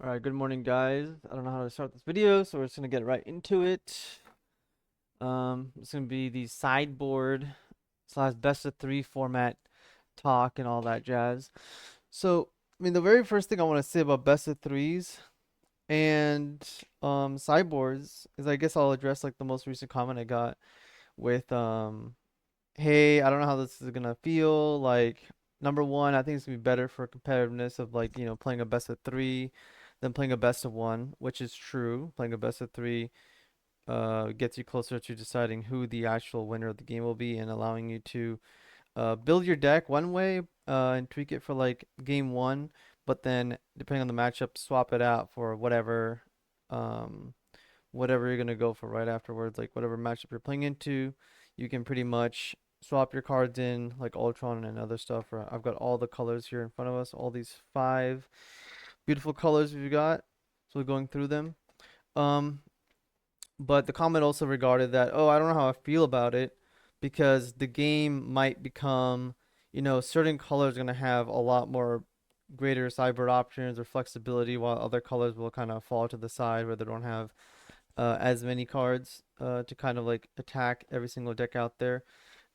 Alright, good morning guys. I don't know how to start this video, so we're just gonna get right into it. It's gonna be the sideboard slash best of three format talk and all that jazz. So, the very first thing I want to say about best of threes and sideboards is I guess I'll address like the most recent comment I got with hey, I don't know how this is gonna feel. Like, number one, I think it's gonna be better for competitiveness of like, playing a best of three than playing a best of one, which is true. Playing a best of three gets you closer to deciding who the actual winner of the game will be and allowing you to build your deck one way and tweak it for like game one, but then depending on the matchup, swap it out for um whatever you're gonna go for right afterwards, like whatever matchup you're playing into, you can pretty much swap your cards in like Ultron and other stuff. I've got all the colors here in front of us, all these five beautiful colors we've got. So we're going through them. Um, but the comment also regarded that, oh, I don't know how I feel about it because the game might become, certain colors are gonna have a lot more greater sideboard options or flexibility, while other colors will kind of fall to the side where they don't have as many cards to kind of like attack every single deck out there.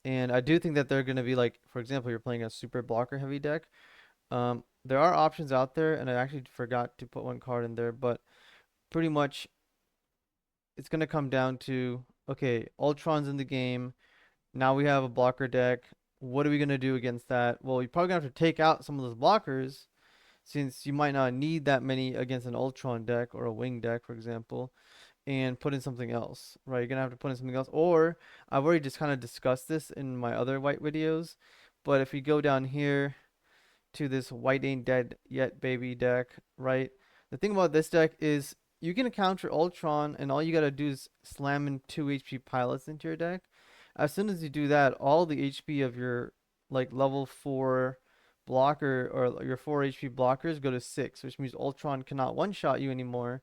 And I do think that they're going to be like, for example, you're playing a super blocker heavy deck. There are options out there, and I actually forgot to put one card in there, but pretty much it's going to come down to okay, Ultron's in the game. Now we have a blocker deck. What are we going to do against that? Well, you're probably going to have to take out some of those blockers since you might not need that many against an Ultron deck or a Wing deck, for example, and put in something else, right? You're gonna have to put in something else. Or I've already just kind of discussed this in my other white videos, but if you go down here to this white ain't dead yet baby deck, right? The thing about this deck is you can counter Ultron and all you gotta do is slam in 2 HP pilots into your deck. As soon as you do that, all the HP of your like level 4 blocker or your 4 HP blockers go to 6, which means Ultron cannot one-shot you anymore,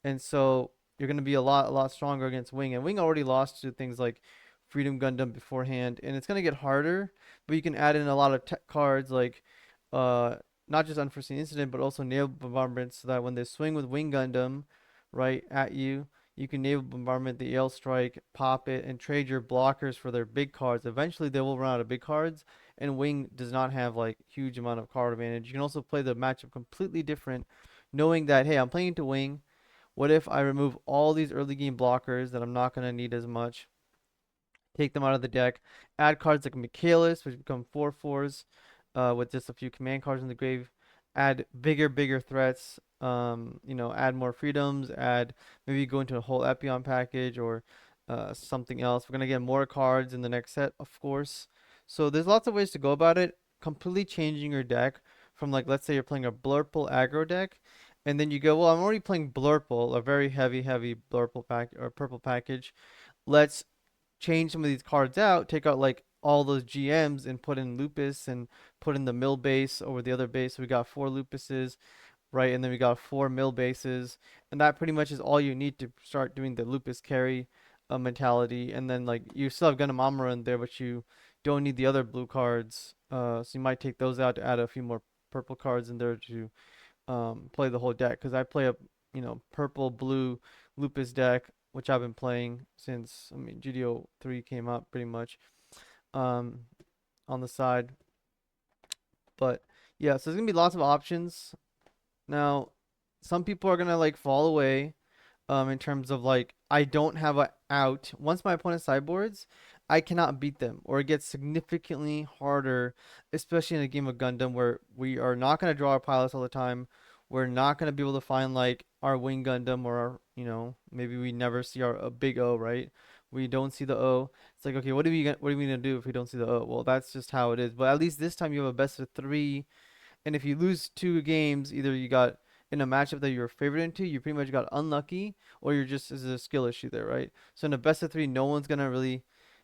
and so you're going to be a lot stronger against Wing. And Wing already lost to things like Freedom Gundam beforehand, and it's going to get harder. But you can add in a lot of tech cards like uh not just Unforeseen Incident, but also Naval Bombardment, so that when they swing with Wing Gundam right at you, you can Naval Bombardment the Ale Strike, pop it, and trade your blockers for their big cards. Eventually, they will run out of big cards, and Wing does not have like huge amount of card advantage. You can also play the matchup completely different, knowing that hey, I'm playing into Wing. What if I remove all these early game blockers that I'm not going to need as much, take them out of the deck, add cards like Michaelis, which become 4/4s with just a few command cards in the grave, add bigger threats, add more freedoms, add maybe go into a whole Epion package or something else. We're going to get more cards in the next set, of course. So there's lots of ways to go about it. Completely changing your deck from like, let's say you're playing a Blurple aggro deck, and then you go, well, I'm already playing Blurple, a very heavy Blurple pack or purple package. Let's change some of these cards out, take out like all those GMs and put in Lupus and put in the mill base over the other base. So we got 4 Lupuses, right? And then we got 4 mill bases. And that pretty much is all you need to start doing the Lupus carry mentality. And then like you still have Gundam Amuro in there, but you don't need the other blue cards. So you might take those out to add a few more purple cards in there to play the whole deck. Because I play a purple blue Lupus deck, which I've been playing since GDO 3 came out pretty much um, on the side. But yeah, so there's gonna be lots of options. Now, some people are gonna like fall away in terms of like I don't have a out. Once my opponent sideboards, I cannot beat them, or it gets significantly harder, especially in a game of Gundam where we are not gonna draw our pilots all the time. We're not gonna be able to find like our Wing Gundam or our, maybe we never see our a big O, right? We don't see the O. It's like, okay, what are we gonna do if we don't see the O? Well, that's just how it is. But at least this time you have a best of three, and if you lose 2 games, either you got in a matchup that you're favored into, you pretty much got unlucky, or you're just there's a skill issue there, right? So in a best of three, no one's gonna really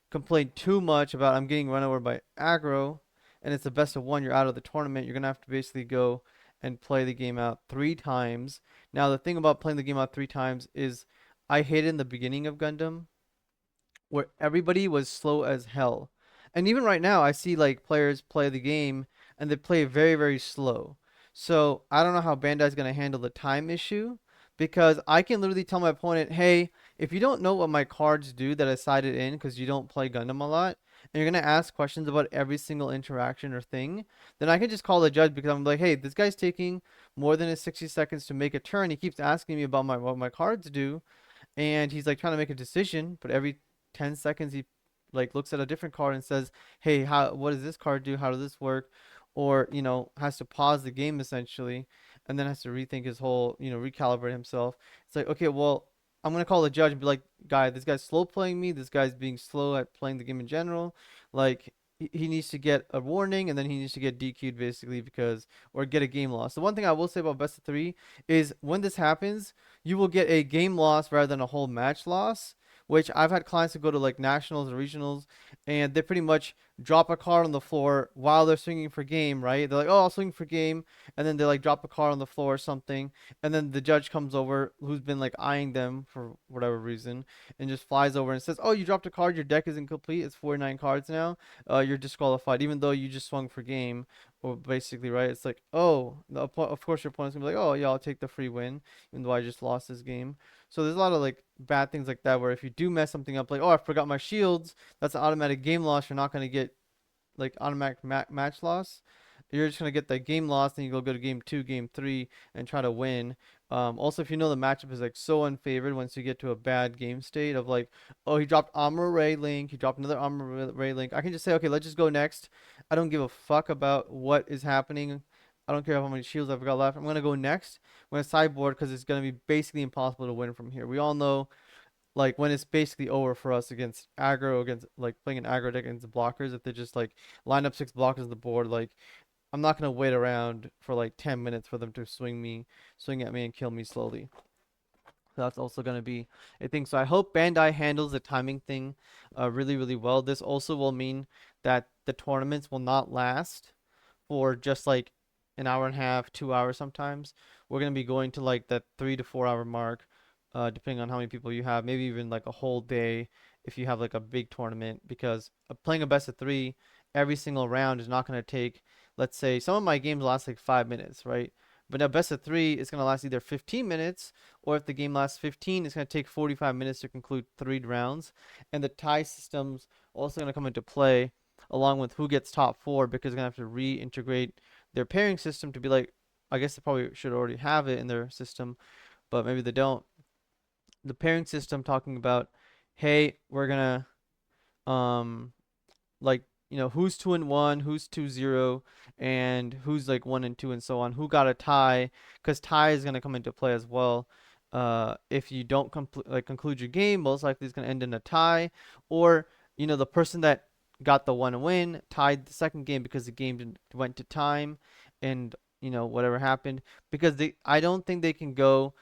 complain too much about I'm getting run over by aggro, and it's the best of one. You're out of the tournament. You're gonna have to basically go and play the game out 3 times. Now the thing about playing the game out 3 times is I hated in the beginning of Gundam where everybody was slow as hell. And even right now, I see like players play the game and they play very, very slow. So I don't know how Bandai's gonna handle the time issue because I can literally tell my opponent, hey, if you don't know what my cards do that I sided in because you don't play Gundam a lot, and you're gonna ask questions about every single interaction or thing, then I can just call the judge because I'm like, hey, this guy's taking more than his 60 seconds to make a turn. He keeps asking me about my what my cards do, and he's like trying to make a decision, but every 10 seconds he like looks at a different card and says, "Hey, how what does this card do? How does this work?" Or, has to pause the game essentially and then has to rethink his whole, recalibrate himself. It's like, "Okay, well, I'm going to call the judge and be like, "Guy, this guy's slow playing me. This guy's being slow at playing the game in general. Like he needs to get a warning and then he needs to get DQ'd basically because or get a game loss." The one thing I will say about best of 3 is when this happens, you will get a game loss rather than a whole match loss, which I've had clients who go to like nationals and regionals, and they pretty much drop a card on the floor while they're swinging for game, right? They're like, "Oh, I'll swing for game," and then they like drop a card on the floor or something, and then the judge comes over, who's been like eyeing them for whatever reason, and just flies over and says, "Oh, you dropped a card. Your deck is incomplete. It's 49 cards now. You're disqualified, even though you just swung for game." Or basically, right? It's like, oh, of course your opponent's gonna be like, "Oh, yeah, I'll take the free win," even though I just lost this game. So there's a lot of like bad things like that where if you do mess something up, like, "Oh, I forgot my shields," that's an automatic game loss. You're not gonna get like automatic match loss. You're just gonna get that game loss, then you go to game two, game three, and try to win. Also, if you know the matchup is like so unfavored once you get to a bad game state of like, "Oh, he dropped armor ray link, he dropped another armor ray link," I can just say, "Okay, let's just go next." I don't give a fuck about what is happening. I don't care how many shields I've got left. I'm gonna go next. I'm gonna sideboard because it's gonna be basically impossible to win from here. We all know like when it's basically over for us against aggro, against like playing an aggro deck against blockers, if they just like line up six blockers on the board, like I'm not gonna wait around for like 10 minutes for them to swing at me and kill me slowly. So that's also gonna be a thing. So I hope Bandai handles the timing thing really, really well. This also will mean that the tournaments will not last for just like an hour and a half, 2 hours sometimes. We're gonna be going to like that 3 to 4 hour mark, depending on how many people you have. Maybe even like a whole day if you have like a big tournament. Because playing a best of three every single round is not gonna take. Let's say some of my games last like 5 minutes, right? But a best of three is gonna last either 15 minutes, or if the game lasts 15, it's gonna take 45 minutes to conclude 3 rounds. And the tie system's also gonna come into play along with who gets top four because they're gonna have to reintegrate their pairing system to be like, I guess they probably should already have it in their system, but maybe they don't. The pairing system talking about, hey, we're gonna um like who's 2-1, who's 2-0, and who's like 1-2 and so on, who got a tie, because tie is going to come into play as well. If you don't conclude your game, most likely it's going to end in a tie, or the person that got the one win tied the second game because the game went to time, and whatever happened, because I don't think they can go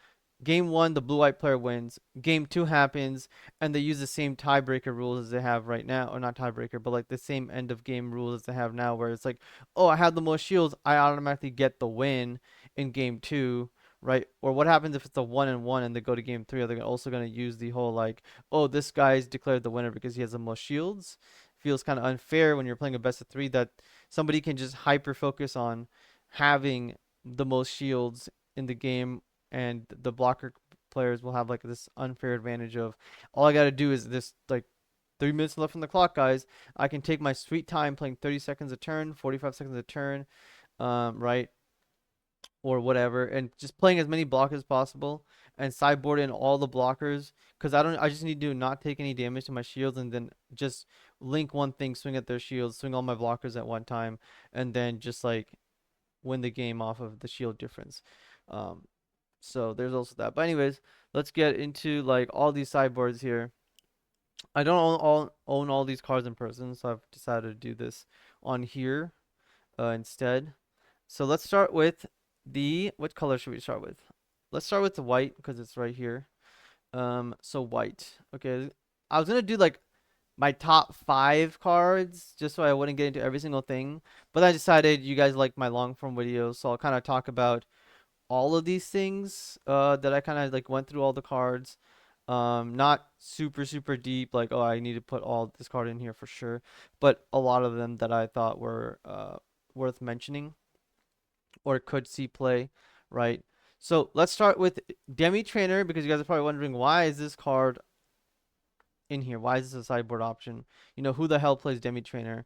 game one, the blue white player wins. Game two happens, and they use the same tiebreaker rules as they have right now, or not tiebreaker, but like the same end of game rules as they have now, where it's like, "Oh, I have the most shields, I automatically get the win in game two." Right? Or what happens if it's a 1-1 and they go to game three? Are they also going to use the whole like, "Oh, this guy's declared the winner because he has the most shields"? Feels kind of unfair when you're playing a best of three that somebody can just hyper focus on having the most shields in the game, and the blocker players will have like this unfair advantage of, all I gotta do is this like 3 minutes left on the clock, guys. I can take my sweet time playing 30 seconds a turn, 45 seconds a turn, right, or whatever, and just playing as many blockers as possible and sideboard in all the blockers because I just need to not take any damage to my shields and then just link one thing, swing at their shields, swing all my blockers at one time, and then just like win the game off of the shield difference. Um, so there's also that. But anyways, let's get into like all these sideboards here. I don't own all these cards in person, so I've decided to do this on here instead. So let's start with what color should we start with? Let's start with the white because it's right here. So white. Okay, I was gonna do like my top 5 cards just so I wouldn't get into every single thing, but I decided you guys like my long form videos, so I'll kind of talk about all of these things that I kind of like went through all the cards. Not super super deep like, oh, I need to put all this card in here for sure, but a lot of them that I thought were worth mentioning. or could see play, right? So let's start with Demi Trainer because you guys are probably wondering why is this card in here? Why is this a sideboard option? You know, who the hell plays Demi Trainer?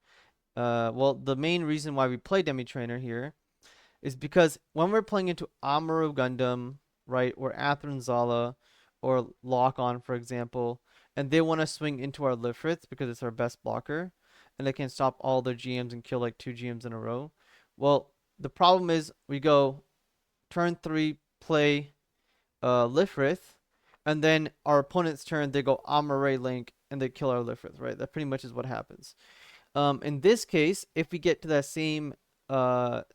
Well, the main reason why we play Demi Trainer here is because when we're playing into Amuro Gundam, right, or Atherin Zala, or Lock On, for example, and they want to swing into our Lifrith because it's our best blocker, and they can stop all their GMs and kill like 2 GMs in a row. Well, the problem is we go turn 3, play Lifrith, and then our opponent's turn, they go Amare Link, and they kill our Lifrith, right? That pretty much is what happens. In this case, if we get to that same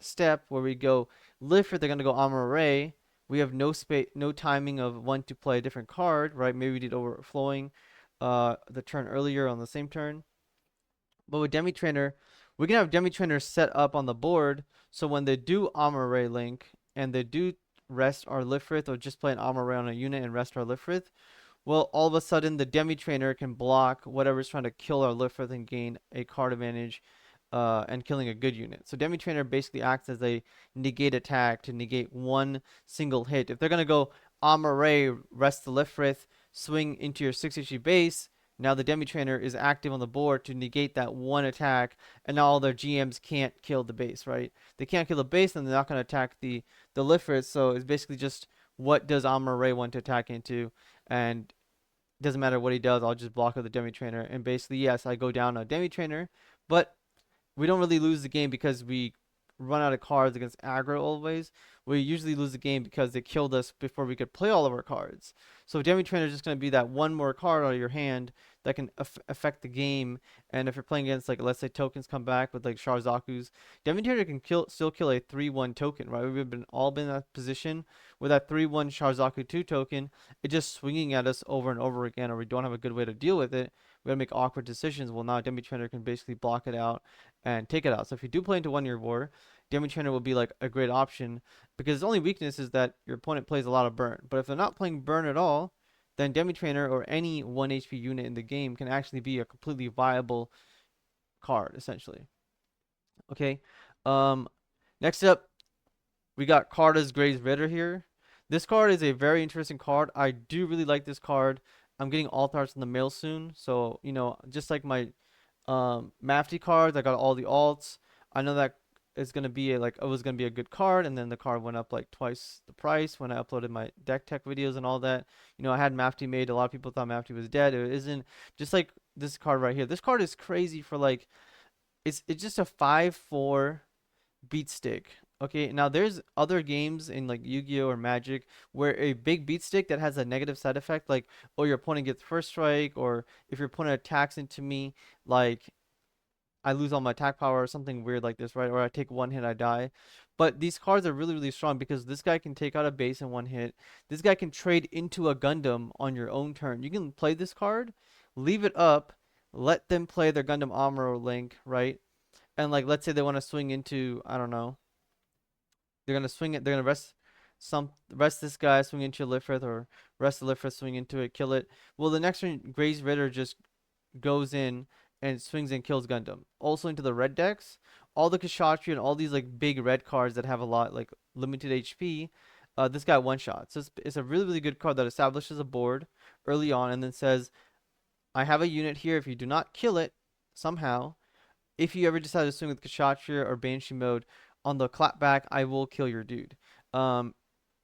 step where we go Lifter, they're gonna go Amare. We have no space, no timing of when to play a different card, right? Maybe we did overflowing the turn earlier on the same turn. But with Demi Trainer, we can have Demi Trainer set up on the board, so when they do Amare Link and they do rest our Lifrith or just play an Amare on a unit and rest our Lifrith, well, all of a sudden the Demi Trainer can block whatever's trying to kill our Lifrith and gain a card advantage, and killing a good unit. So Demi Trainer basically acts as a negate attack to negate one single hit. If they're gonna go Amare, rest the Lifrith, swing into your 6 HP base, now the Demi Trainer is active on the board to negate that one attack, and now all their GMs can't kill the base, right? They can't kill the base, then they're not gonna attack the Lifrith. So it's basically just what does Amare want to attack into, and doesn't matter what he does, I'll just block with the Demi Trainer. And basically, yes, I go down a Demi Trainer, but we don't really lose the game because we run out of cards against aggro always. We usually lose the game because they killed us before we could play all of our cards. So Demi Trainer is just going to be that one more card out of your hand that can affect the game. And if you're playing against, like, let's say tokens come back with like Sharzaku's, Demi Trainer can still kill a 3/1 token, right? We've all been in that position with that 3/1 Sharzaku 2 token. It's just swinging at us over and over again, or we don't have a good way to deal with it. We gotta make awkward decisions. Well, now Demi Trainer can basically block it out and take it out. So if you do play into 1 year war, Demi Trainer will be like a great option because its only weakness is that your opponent plays a lot of burn. But if they're not playing burn at all, then Demi Trainer or any 1 HP unit in the game can actually be a completely viable card, essentially. Okay. Um, Next up, we got Carta's Gray's Ritter here. This card is a very interesting card. I do really like this card. I'm getting alt arts in the mail soon, so you know, just like my Mafty cards, I got all the alts. I know that it's gonna be like it was gonna be a good card, and then the card went up like twice the price when I uploaded my deck tech videos and all that. You know, I had Mafty made. A lot of people thought Mafty was dead. It isn't. Just like this card right here. This card is crazy for like it's just a 5/4 beat stick. Okay, now there's other games in like Yu-Gi-Oh or Magic where a big beat stick that has a negative side effect, like oh your opponent gets first strike, or if your opponent attacks into me, like I lose all my attack power or something weird like this, right? Or I take one hit, I die. But these cards are really, really strong because this guy can take out a base in one hit. This guy can trade into a Gundam on your own turn. You can play this card, leave it up, let them play their Gundam Amuro Link, right? And like let's say they want to swing into, I don't know, they're gonna swing it. They're gonna rest this guy, swing into a Lifrith, or rest the Lifrith, swing into it, kill it. Well, the next one, Gray's Ritter just goes in and swings and kills Gundam. Also into the red decks, all the Kshatriya and all these like big red cards that have a lot like limited HP. This guy one shot. So it's a really really good card that establishes a board early on and then says, I have a unit here. If you do not kill it somehow, if you ever decide to swing with Kshatriya or Banshee mode on the clapback, I will kill your dude. Um,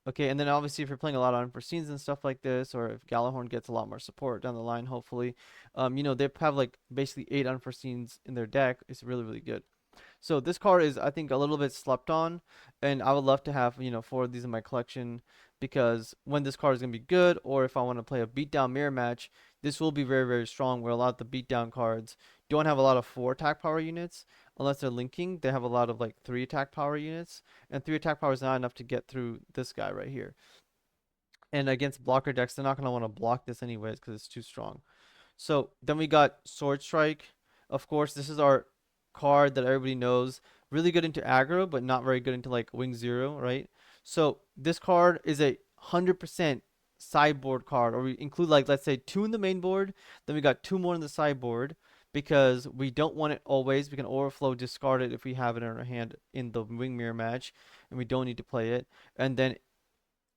okay, and then obviously if you're playing a lot of unforeseens and stuff like this, or if Galahorn gets a lot more support down the line, hopefully, you know, they have like basically 8 unforeseens in their deck. It's really, really good. So this card is, I think, a little bit slept on, and I would love to have, you know, 4 of these in my collection because when this card is going to be good, or if I want to play a beatdown mirror match, this will be very, very strong where a lot of the beatdown cards don't have a lot of 4 attack power units. Unless they're linking, they have a lot of like 3 attack power units, and 3 attack power is not enough to get through this guy right here. And against blocker decks, they're not going to want to block this anyways because it's too strong. So then we got Sword Strike. Of course, this is our card that everybody knows. Really good into aggro, but not very good into like Wing Zero, right? So this card is a 100% sideboard card, or we include like let's say 2 in the main board, then we got 2 more in the sideboard because we don't want it always. We can overflow discard it if we have it in our hand in the Wing Mirror match. and we don't need to play it. And then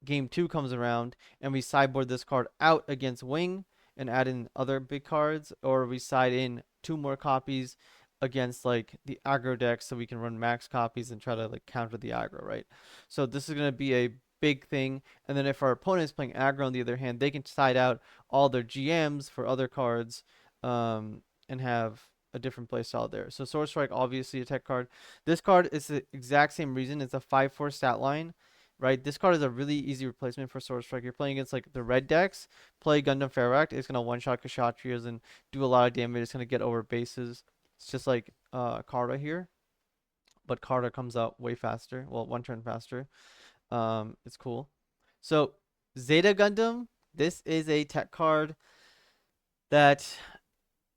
game two comes around and we sideboard this card out against Wing and add in other big cards, or we side in two more copies against like the aggro deck so we can run max copies and try to like counter the aggro, right? So this is going to be a big thing. And then if our opponent is playing aggro on the other hand, they can side out all their GMs for other cards, and have a different play style there. So Sword Strike, obviously a tech card. This card is the exact same reason. It's a 5/4 stat line, right? This card is a really easy replacement for Sword Strike. You're playing against like the red decks, play Gundam Ferract, it's gonna one-shot Kshatriyas and do a lot of damage. It's gonna get over bases. It's just like Karda here, but Karda comes out way faster. Well, one turn faster. It's cool. So Zeta Gundam, this is a tech card that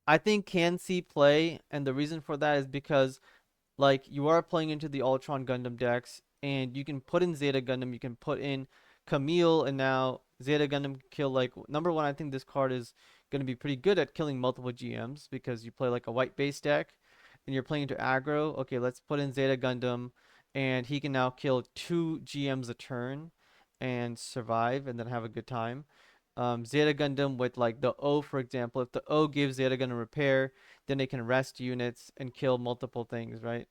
I think can see play, and the reason for that is because like you are playing into the Ultron Gundam decks, and you can put in Zeta Gundam, you can put in Camille, and now Zeta Gundam can kill like number one. I think this card is going to be pretty good at killing multiple GMs because you play like a white base deck, and you're playing into aggro. Okay, let's put in Zeta Gundam, and he can now kill two GMs a turn, and survive, and then have a good time. Zeta Gundam with like the O, for example, if the O gives Zeta Gundam repair, then they can rest units and kill multiple things, right?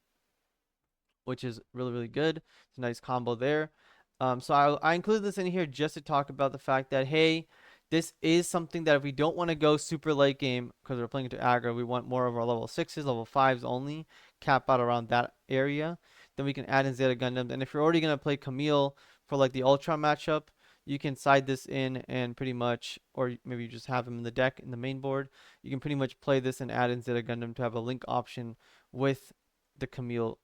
Which is really, really good. It's a nice combo there. So I included this in here just to talk about the fact that, hey, this is something that if we don't want to go super late game because we're playing into aggro, we want more of our level 6s, level 5s only, cap out around that area, then we can add in Zeta Gundam. And if you're already going to play Camille for like the Ultron matchup, you can side this in and pretty much, or maybe you just have him in the deck in the main board. You can pretty much play this and add in Zeta Gundam to have a link option with the Camille.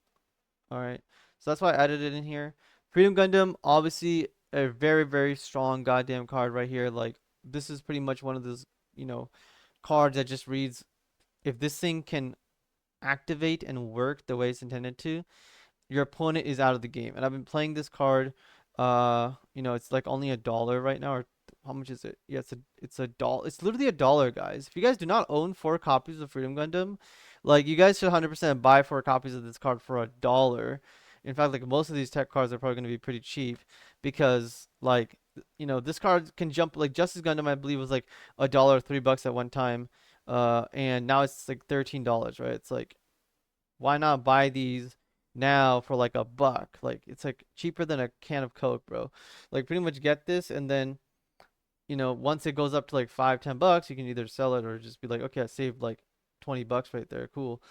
All right, so that's why I added it in here. Freedom Gundam, obviously a very, very strong goddamn card right here. Like this is pretty much one of those, cards that just reads if this thing can activate and work the way it's intended to, your opponent is out of the game. And I've been playing this card. It's like only $1 right now, or how much is it? Yeah, it's a dollar. It's literally $1, guys. If you guys do not own 4 copies of Freedom Gundam, like you guys should 100% buy 4 copies of this card for $1. In fact, like most of these tech cards are probably going to be pretty cheap because like this card can jump like Justice Gundam I believe was like $1 or $3 at one time, and now it's like $13, right? It's like why not buy these now for like $1? Like it's like cheaper than a can of Coke, bro. Like pretty much get this, and then once it goes up to like 5, $10, you can either sell it or just be like, okay, I saved like $20 right there. Cool.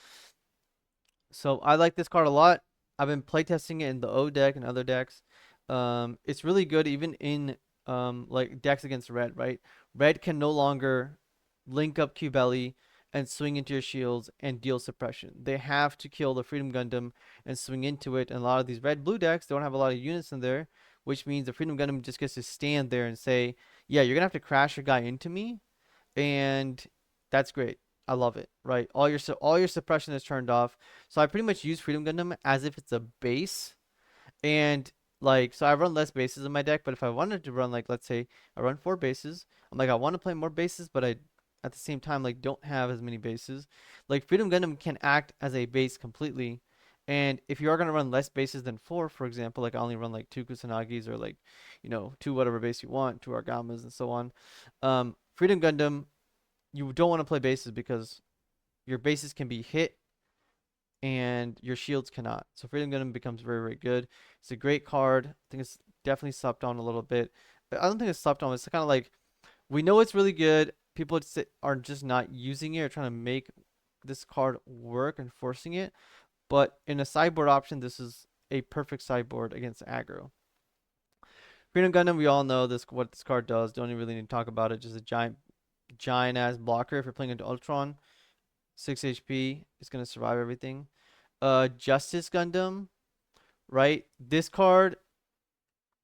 So I like this card a lot. I've been playtesting it in the O deck and other decks. It's really good even in like decks against red, right? Red can no longer link up Q-Belly and swing into your shields and deal suppression. They have to kill the Freedom Gundam and swing into it. And a lot of these red-blue decks don't have a lot of units in there, which means the Freedom Gundam just gets to stand there and say, yeah, you're gonna have to crash a guy into me, and that's great. I love it, right? All your suppression is turned off. So I pretty much use Freedom Gundam as if it's a base, and like so I run less bases in my deck. But if I wanted to run like let's say I run 4 bases, I'm like I want to play more bases, but I at the same time like don't have as many bases. Like Freedom Gundam can act as a base completely. And if you are gonna run less bases than 4, for example, like I only run like 2 Kusanagis or like, 2 whatever base you want, 2 Argamas and so on. Freedom Gundam, you don't want to play bases because your bases can be hit and your shields cannot. So Freedom Gundam becomes very, very good. It's a great card. I think it's definitely slept on a little bit. But I don't think it's slept on. It's kind of like we know it's really good. People are just not using it or trying to make this card work and forcing it. But in a sideboard option, this is a perfect sideboard against aggro. Freedom Gundam, we all know this what this card does. Don't even really need to talk about it. Just a giant ass blocker if you're playing into Ultron. 6 HP. It's gonna survive everything. Justice Gundam, right? This card,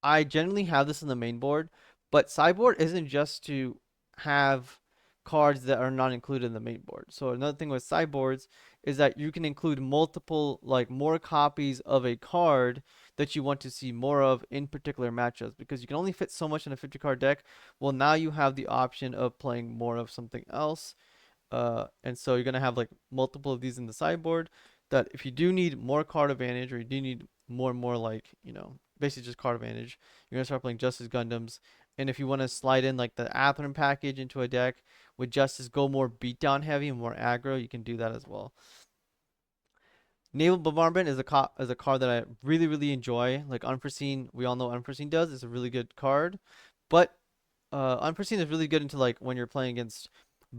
I generally have this in the main board, but sideboard isn't just to have cards that are not included in the main board. So another thing with sideboards is that you can include multiple, like more copies of a card that you want to see more of in particular matchups because you can only fit so much in a 50 card deck. Well, now you have the option of playing more of something else. And so you're gonna have like multiple of these in the sideboard that if you do need more card advantage or you do need more and more like, basically just card advantage. You're gonna start playing Justice Gundams, and if you want to slide in like the Athlon package into a deck with Justice, go more beatdown heavy and more aggro, you can do that as well. Naval Bombardment is a card that I really really enjoy. Like Unforeseen, we all know what Unforeseen does. It's a really good card, but Unforeseen is really good into like when you're playing against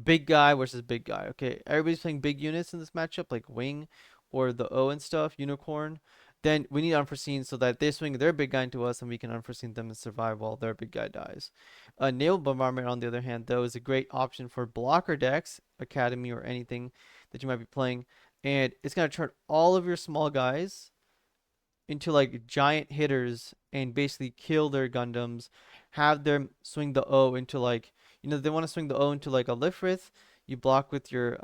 big guy versus big guy. Okay, everybody's playing big units in this matchup, like Wing or the O and stuff, Unicorn. Then we need Unforeseen so that they swing their big guy into us and we can Unforeseen them and survive while their big guy dies. Naval Bombardment, on the other hand, though, is a great option for blocker decks, Academy or anything that you might be playing, and it's gonna turn all of your small guys into like giant hitters and basically kill their Gundams, have them swing the O into like, they want to swing the O into like a Lifrith, you block with your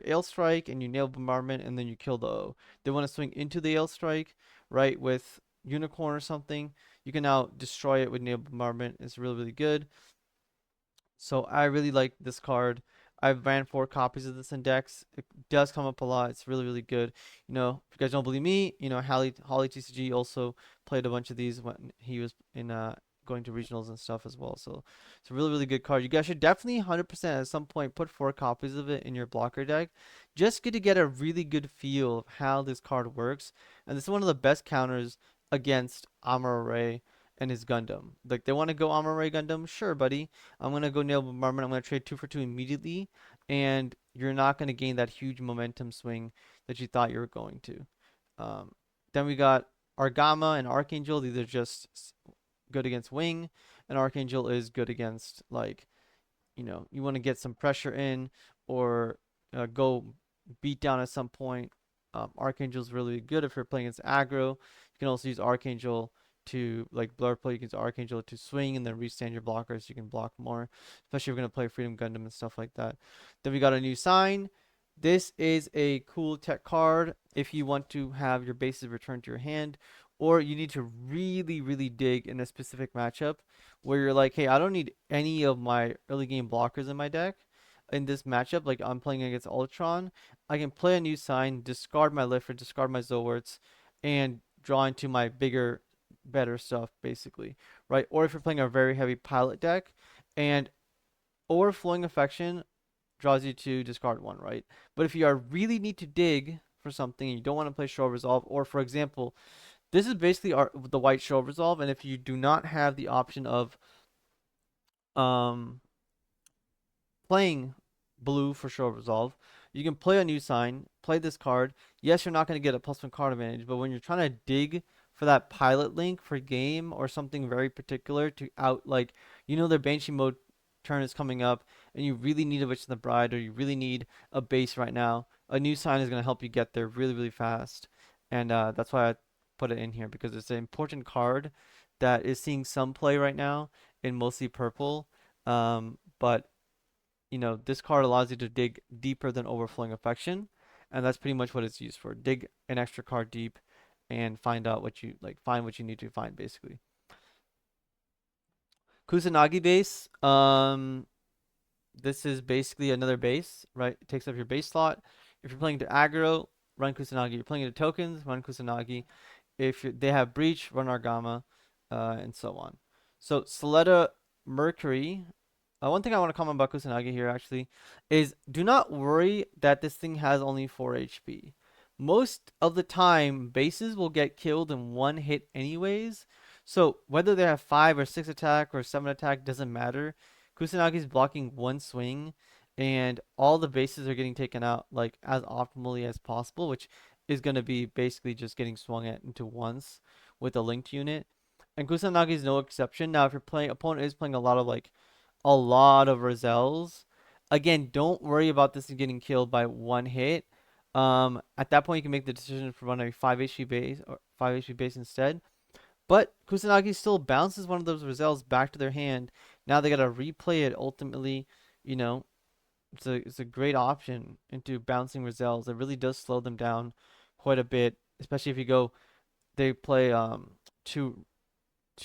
Ale Strike and you nail bombardment and then you kill the O. They want to swing into the Ale Strike, right, with Unicorn or something. You can now destroy it with nail bombardment. It's really really good. So I really like this card. I've ran 4 copies of this in decks. It does come up a lot. It's really, really good. If you guys don't believe me, Holly TCG also played a bunch of these when he was in going to regionals and stuff as well. So it's a really, really good card. You guys should definitely 100% at some point put 4 copies of it in your blocker deck. Just get to get a really good feel of how this card works. And this is one of the best counters against Amuro Ray and his Gundam. Like they want to go Amuro Ray Gundam, sure, buddy. I'm gonna go nail bombardment. I'm gonna trade 2 for 2 immediately, and you're not gonna gain that huge momentum swing that you thought you were going to. Um, then we got Argama and Archangel. These are just good against Wing, and Archangel is good against like you want to get some pressure in or go beat down at some point. Archangel's really good if you're playing against aggro. You can also use Archangel to like blur play. You can use Archangel to swing and then restand your blockers so you can block more, especially if you're gonna play Freedom Gundam and stuff like that. Then we got a new sign. This is a cool tech card if you want to have your bases returned to your hand, or you need to really, really dig in a specific matchup where you're like, hey, I don't need any of my early game blockers in my deck in this matchup. Like I'm playing against Ultron, I can play a new sign, discard my Lifford, discard my Zowarts, and draw into my bigger, better stuff, basically, right? Or if you're playing a very heavy pilot deck, and overflowing affection draws you to discard one, right? But if you are really need to dig for something and you don't want to play Show Resolve, or for example, this is basically the white Show Resolve, and if you do not have the option of um playing blue for Show Resolve, you can play a new sign, play this card. Yes, you're not going to get a +1 card advantage, but when you're trying to dig for that pilot link for game or something very particular to out, like, their Banshee mode turn is coming up and you really need a Witch in the Bride or you really need a base right now, a new sign is going to help you get there really, really fast. And that's why I put it in here because it's an important card that is seeing some play right now in mostly purple. But this card allows you to dig deeper than overflowing affection, and that's pretty much what it's used for. Dig an extra card deep and find out what you like, find what you need to find, basically. Kusanagi base. This is basically another base, right? It takes up your base slot. If you're playing to aggro, run Kusanagi. You're playing into tokens, run Kusanagi. If they have breach, run Argama, and so on. So Soletta Mercury. One thing I want to comment about Kusanagi here actually is do not worry that this thing has only 4 HP. Most of the time, bases will get killed in one hit anyways. So whether they have 5 or 6 attack or 7 attack doesn't matter. Kusanagi is blocking one swing, and all the bases are getting taken out like as optimally as possible, which is going to be basically just getting swung at into once with a linked unit. And Kusanagi is no exception. Now, if your opponent is playing a lot of Rozelles, again, don't worry about this getting killed by one hit. At that point, you can make the decision to run a 5 HP base or 5 HP base instead. But Kusanagi still bounces one of those Rozelles back to their hand. Now they gotta replay it. Ultimately, you know, it's a great option into bouncing Rozelles. It really does slow them down quite a bit, especially if you go. They play two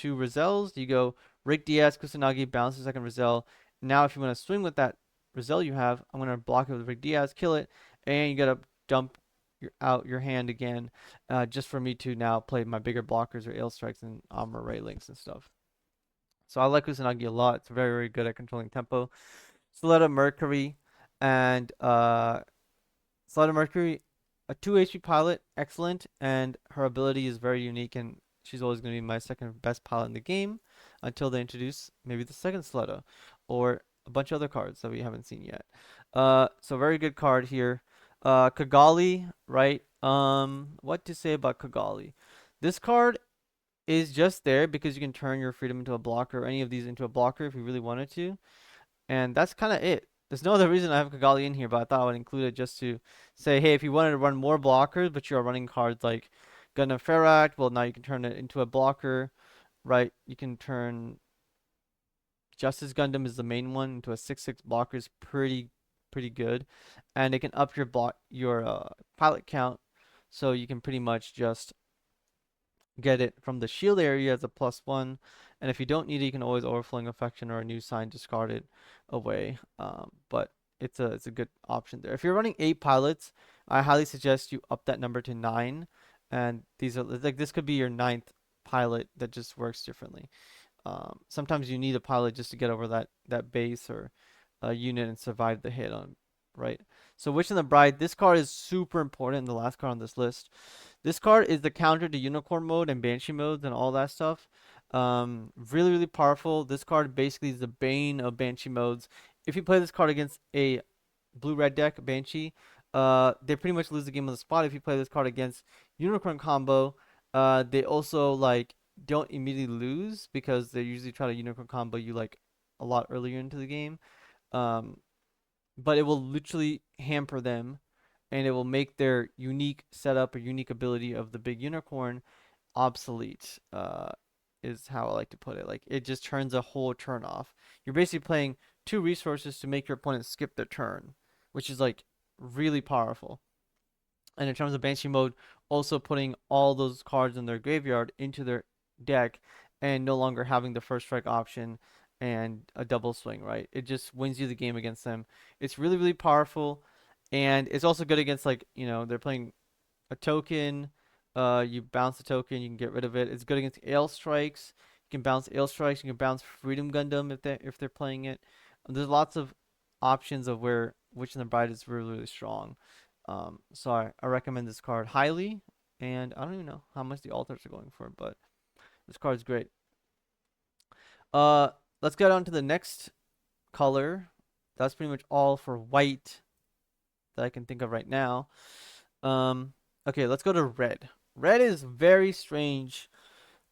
Rozelles. You go Rick Diaz, Kusanagi, bounce the second Rozelle. Now, if you want to swing with that Rozelle you have, I'm gonna block it with Rick Diaz, kill it, and you gotta dump out your hand again, just for me to now play my bigger blockers or ail strikes and armor railings and stuff. So I like Kusanagi a lot. It's very, very good at controlling tempo. Soleta Mercury and Soleta Mercury, a 2 HP pilot, excellent, and her ability is very unique, and she's always going to be my second best pilot in the game until they introduce maybe the second Soleta or a bunch of other cards that we haven't seen yet. So very good card here. Kigali, right? What to say about Kigali? This card is just there because you can turn your freedom into a blocker or any of these into a blocker if you really wanted to. And that's kind of it. There's no other reason I have Kigali in here, but I thought I would include it just to say, hey, if you wanted to run more blockers, but you're running cards like Gundam Ferract, well, now you can turn it into a blocker, right? You can turn Justice Gundam is the main one into a 6/6 blocker is pretty good, and it can up your pilot count, so you can pretty much just get it from the shield area as a +1, and if you don't need it, you can always overflowing affection or a new sign discard it away. But it's a good option there. If you're running 8 pilots, I highly suggest you up that number to 9, and these are like this could be your ninth pilot that just works differently. Sometimes you need a pilot just to get over that base or a unit and survive the hit on, right? So Witch and the Bride, this card is super important, the last card on this list. This card is the counter to Unicorn mode and Banshee modes and all that stuff. Really, really powerful. This card basically is the bane of Banshee modes. If you play this card against a blue-red deck, Banshee, they pretty much lose the game on the spot. If you play this card against Unicorn combo, they also like don't immediately lose because they usually try to Unicorn combo you like a lot earlier into the game. Um, but it will literally hamper them and it will make their unique setup or unique ability of the big unicorn obsolete, is how I like to put it. Like it just turns a whole turn off. You're basically playing 2 resources to make your opponent skip their turn, which is like really powerful. And in terms of Banshee mode, also putting all those cards in their graveyard into their deck and no longer having the first strike option and a double swing, right? It just wins you the game against them. It's really, really powerful. And it's also good against, like, they're playing a token. You bounce the token, you can get rid of it. It's good against Ale Strikes. You can bounce Ale Strikes. You can bounce Freedom Gundam if they're playing it. There's lots of options of where Witch and the Bride is really, really strong. So I recommend this card highly, and I don't even know how much the altars are going for, but this card's great. Uh, let's get on to the next color. That's pretty much all for white that I can think of right now. Okay, let's go to red. Red is very strange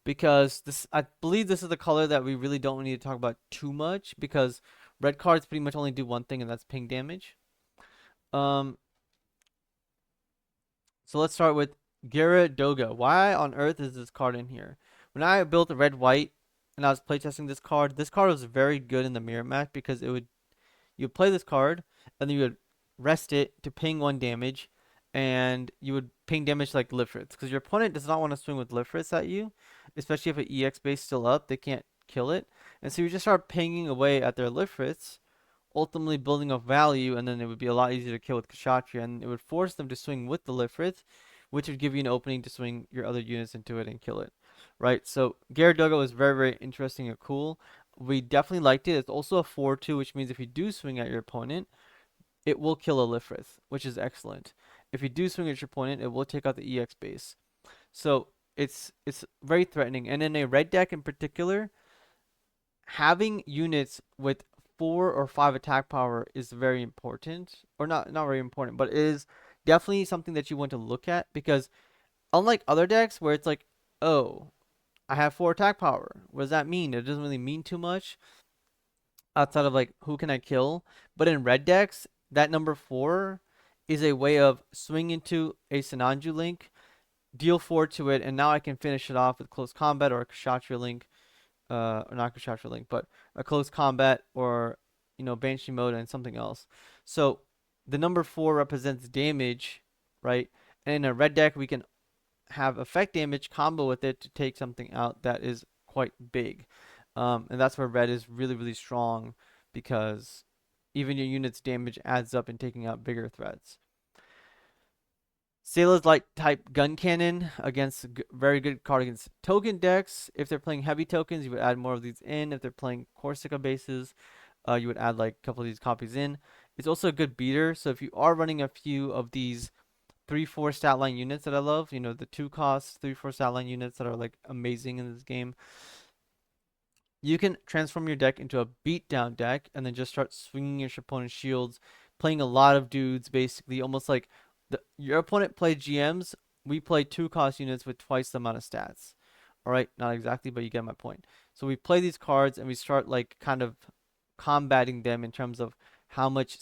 because I believe this is the color that we really don't need to talk about too much because red cards pretty much only do one thing, and that's ping damage. Um, So let's start with Gyaradoga. Why on earth is this card in here? When I built a red-white and I was playtesting this card was very good in the mirror match because you would play this card and then you would rest it to ping 1 damage and you would ping damage like Lifrits because your opponent does not want to swing with Lifrits at you, especially if an EX base still up, they can't kill it. And so you just start pinging away at their Lifrits, ultimately building up value, and then it would be a lot easier to kill with Kshatriya, and it would force them to swing with the Lifrith, which would give you an opening to swing your other units into it and kill it, right? So Gyaradoga was very, very interesting and cool. We definitely liked it. It's also a 4/2, which means if you do swing at your opponent, it will kill a Lifrith, which is excellent. If you do swing at your opponent, it will take out the EX base. So it's very threatening. And in a red deck in particular, having units with 4 or 5 attack power is very important, or not very important, but it is definitely something that you want to look at because unlike other decks where it's like, oh, I have 4 attack power. What does that mean? It doesn't really mean too much outside of like who can I kill. But in red decks, that number 4 is a way of swing into a Sinanju link, deal 4 to it, and now I can finish it off with close combat or a Kshatriya link, or not Kshatriya link, but a close combat or Banshee mode and something else. So the number 4 represents damage, right? And in a red deck, we can have effect damage combo with it to take something out that is quite big. And that's where red is really, really strong because even your unit's damage adds up in taking out bigger threats. Sayla's light type gun cannon against very good card against token decks. If they're playing heavy tokens, you would add more of these in. If they're playing Corsica bases, you would add like a couple of these copies in. It's also a good beater. So if you are running a few of these 3-4 stat line units that I love, you know, the 2 cost 3-4 stat line units that are like amazing in this game, you can transform your deck into a beatdown deck and then just start swinging your opponent's shields, playing a lot of dudes, basically, almost like your opponent played GMs. We play 2 cost units with twice the amount of stats. All right, not exactly, but you get my point. So we play these cards and we start like kind of combating them in terms of how much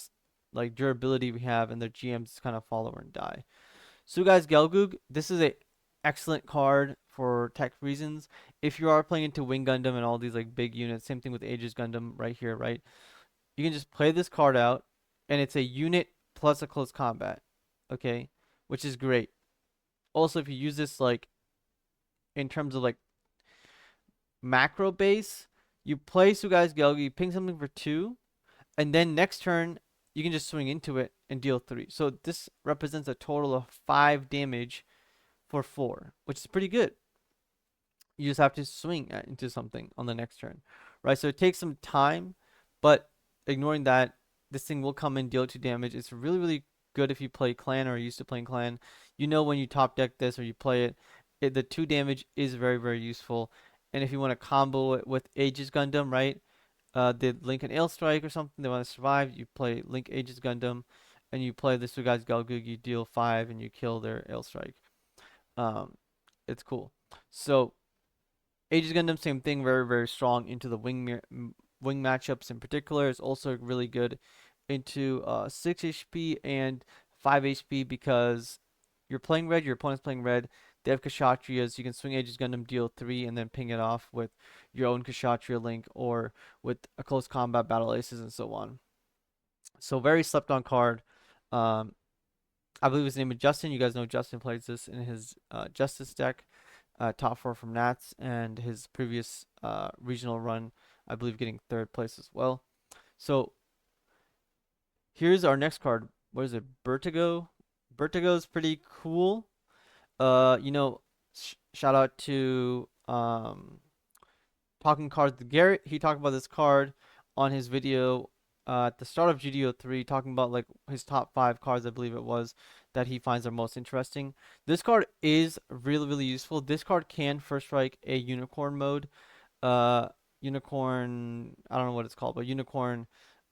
like durability we have, and their GMs kind of fall over and die. Sugai's Gelgoog, this is a excellent card for tech reasons. If you are playing into Wing Gundam and all these like big units, same thing with Aegis Gundam right here, right? You can just play this card out, and it's a unit plus a close combat, okay? Which is great. Also, if you use this like in terms of like macro base, you play Sugai's Gelgoog, you ping something for 2, and then next turn you can just swing into it and deal 3. So this represents a total of 5 damage for 4, which is pretty good. You just have to swing into something on the next turn, right? So it takes some time, but ignoring that, this thing will come in, deal 2 damage. It's really, really good if you play clan or are used to playing clan. You know when you top deck this or you play it, the 2 damage is very, very useful. And if you want to combo it with Aegis Gundam, right? The Link and Ale Strike or something, they want to survive, you play Link Aegis Gundam, and you play the Sugai's Galgug, you deal 5 and you kill their Ale Strike. Um, it's cool. So Aegis Gundam, same thing, very, very strong into the wing matchups in particular. Is also really good into 6 HP and 5 HP because you're playing red, your opponent's playing red. They have Kshatriyas. You can swing Aegis Gundam, deal 3, and then ping it off with your own Kshatriya link or with a close combat battle aces and so on. So very slept on card. Um, I believe his name is Justin. You guys know Justin plays this in his Justice deck, top 4 from Nats, and his previous regional run, I believe, getting 3rd place as well. So here's our next card. What is it? Vertigo. Vertigo is pretty cool. You know, shout out to Talking Cards with Garrett. He talked about this card on his video at the start of GDO 3, talking about like his top 5 cards, I believe it was, that he finds are most interesting. This card is really, really useful. This card can first strike a unicorn mode. Uh, unicorn, I don't know what it's called, but unicorn,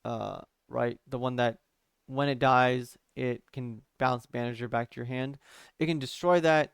right? The one that when it dies, it can bounce Manager back to your hand. It can destroy that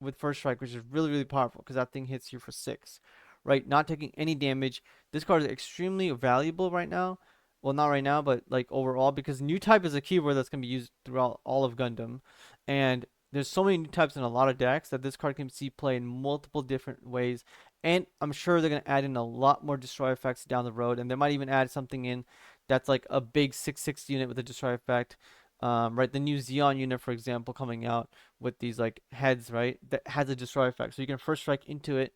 with first strike, which is really, really powerful because that thing hits you for 6, right? Not taking any damage. This card is extremely valuable right now. Well, not right now, but like overall, because new type is a keyword that's going to be used throughout all of Gundam. And there's so many new types in a lot of decks that this card can see play in multiple different ways. And I'm sure they're going to add in a lot more destroy effects down the road. And they might even add something in that's like a big 6/6 unit with a destroy effect. Right, the new Xeon unit, for example, coming out with these like heads, right, that has a destroy effect. So you can first strike into it,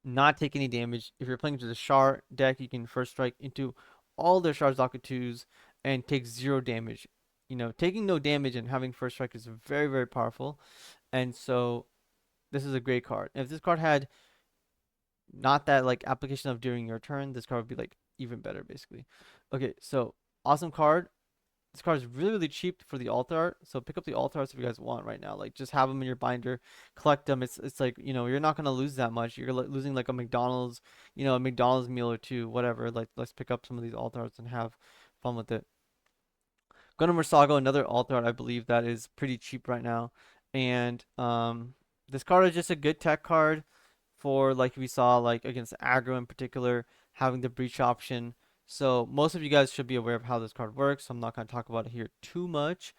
not take any damage. If you're playing to the Char deck, you can first strike into all their Char Zakutus and take 0 damage. You know, taking no damage and having first strike is very, very powerful. And so this is a great card. If this card had not that like application of during your turn, this card would be like even better, basically. Okay, so awesome card. This card is really, really cheap for the alt art, so pick up the alt arts if you guys want right now. Like, just have them in your binder, collect them. It's like, you know, you're not gonna lose that much. You're losing like a McDonald's, you know, a McDonald's meal or 2, whatever. Like, let's pick up some of these alt arts and have fun with it. Gundam Saga, another alt art I believe that is pretty cheap right now, and this card is just a good tech card for like we saw like against aggro in particular, having the breach option. So most of you guys should be aware of how this card works. So I'm not going to talk about it here too much,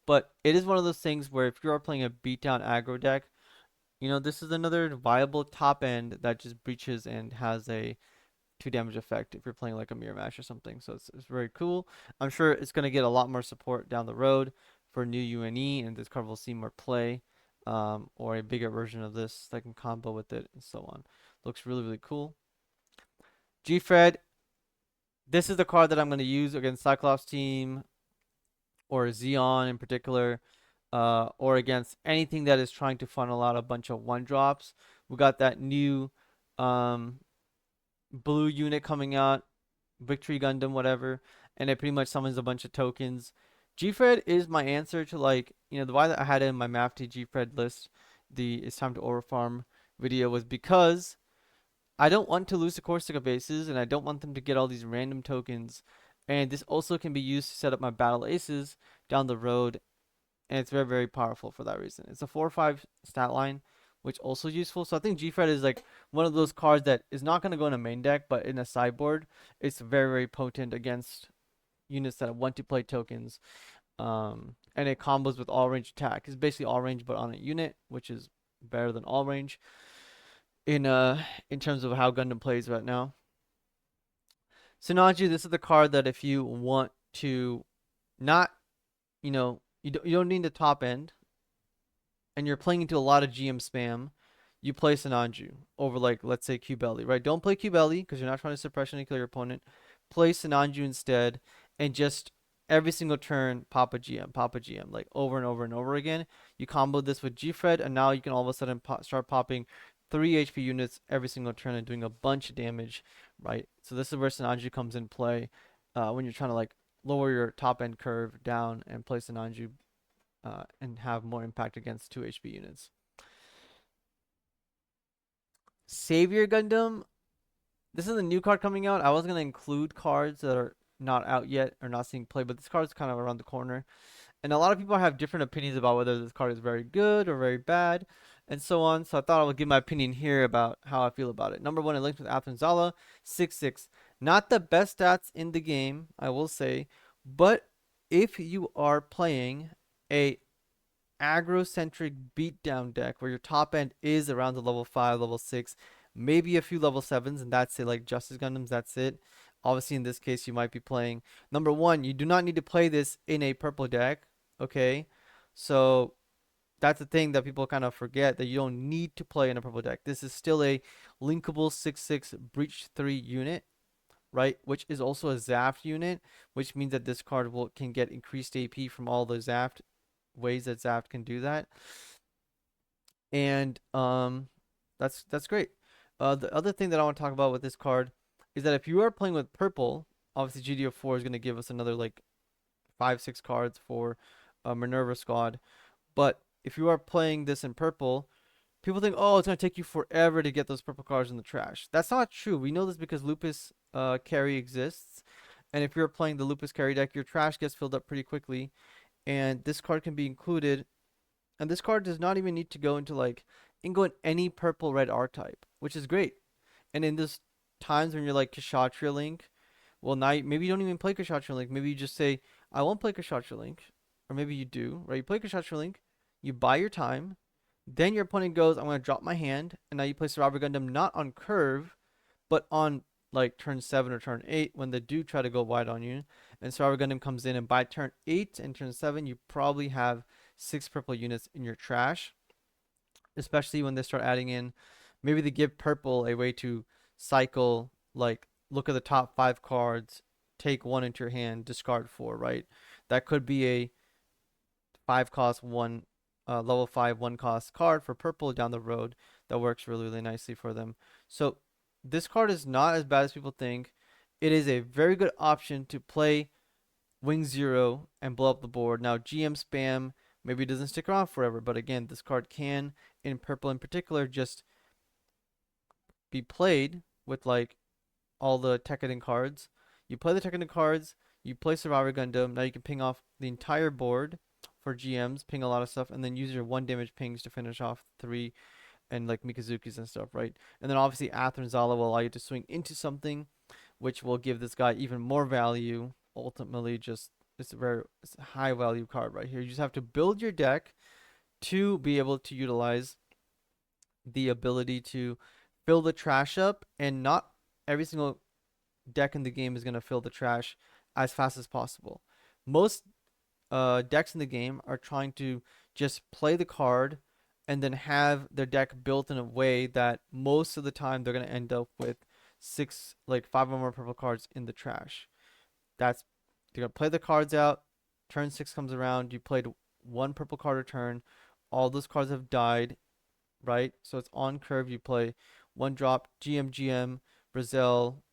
but it is one of those things where if you are playing a beatdown aggro deck, you know, this is another viable top end that just breaches and has a 2 damage effect if you're playing like a mirror match or something. So it's very cool. I'm sure it's going to get a lot more support down the road for new UNE, and this card will see more play, or a bigger version of this that can combo with it and so on. Looks really, really cool. G-Fred, this is the card that I'm going to use against Cyclops team or Xeon in particular. or against anything that is trying to funnel out a bunch of one drops. We got that new um, blue unit coming out, Victory Gundam, whatever, and it pretty much summons a bunch of tokens. Gfred is my answer to, like, the why that I had it in my MAFT Gfred list, the It's Time to Overfarm video, was because I don't want to lose the Corsica bases, and I don't want them to get all these random tokens. And this also can be used to set up my battle aces down the road, and it's very, very powerful for that reason. It's a 4 or 5 stat line, which also useful. So I think Gfred is like one of those cards that is not going to go in a main deck, but in a sideboard, it's very, very potent against units that want to play tokens. And it combos with all range attack. It's basically all range, but on a unit, which is better than all range in terms of how Gundam plays right now. Sinanju, this is the card that if you want to not, you don't need the top end, and you're playing into a lot of GM spam, you play Sinanju over, like, let's say Q-Belly, right? Don't play Q-Belly because you're not trying to suppression and kill your opponent. Play Sinanju instead, and just every single turn pop a GM, like over and over and over again. You combo this with G-Fred, and now you can all of a sudden start popping 3 HP units every single turn and doing a bunch of damage, right? So this is where Sinanju comes in play when you're trying to, like, lower your top end curve down and play Sinanju and have more impact against 2 HP units. Savior Gundam. This is a new card coming out. I was gonna include cards that are not out yet or not seeing play, but this card is kind of around the corner. And a lot of people have different opinions about whether this card is very good or very bad, and so on. So I thought I would give my opinion here about how I feel about it. Number one, it links with Athenzala, 6/6. Not the best stats in the game, I will say, but if you are playing a aggro-centric beatdown deck where your top end is around the level 5, level 6, maybe a few level 7s, and that's it, like Justice Gundams, that's it. Obviously, in this case, you might be playing. Number one, you do not need to play this in a purple deck, okay? So that's the thing that people kind of forget, that you don't need to play in a purple deck. This is still a linkable 6/6 Breach 3 unit, right? Which is also a Zaft unit, which means that this card can get increased AP from all the Zaft ways that Zaft can do that. And that's great. The other thing that I want to talk about with this card is that if you are playing with purple, obviously GDO4 is going to give us another, like, 5, 6 cards for Minerva squad. But if you are playing this in purple, people think, oh, it's going to take you forever to get those purple cards in the trash. That's not true. We know this because Lupus carry exists. And if you're playing the Lupus carry deck, your trash gets filled up pretty quickly. And this card can be included. And this card does not even need to go into, like, go in any purple red archetype, which is great. And in this times when you're like Kshatriya Link, well, now maybe you don't even play Kshatriya Link. Maybe you just say, I won't play Kshatriya Link. Or maybe you do, right? You play Kshatriya Link, you buy your time, then your opponent goes, I'm going to drop my hand, and now you play Survivor Gundam not on curve, but on, like, turn 7 or turn 8 when they do try to go wide on you. And Survivor Gundam comes in, and by turn 8 and turn 7, you probably have 6 purple units in your trash, especially when they start adding in, maybe they give purple a way to cycle, like, look at the top 5 cards, take 1 into your hand, discard 4, right? That could be a 5 cost 1 level 5 1 cost card for purple down the road that works really, really nicely for them. So this card is not as bad as people think. It is a very good option to play Wing Zero and blow up the board. Now, GM spam maybe doesn't stick around forever, but again, this card can, in purple in particular, just be played with, like, all the Tekkadan cards. You play the Tekkadan cards, you play Survivor Gundam, now you can ping off the entire board for GMs, ping a lot of stuff, and then use your 1 damage pings to finish off 3 and, like, Mikazuki's and stuff, right? And then obviously Athern-Zala will allow you to swing into something, which will give this guy even more value. Ultimately, just it's a high value card right here. You just have to build your deck to be able to utilize the ability to fill the trash up, and not every single deck in the game is going to fill the trash as fast as possible. Most decks in the game are trying to just play the card and then have their deck built in a way that most of the time they're going to end up with 5 or more purple cards in the trash. That's They're going to play the cards out. Turn 6 comes around. You played one purple card a turn. All those cards have died, right? So it's on curve. You play one drop, GM, Brazil,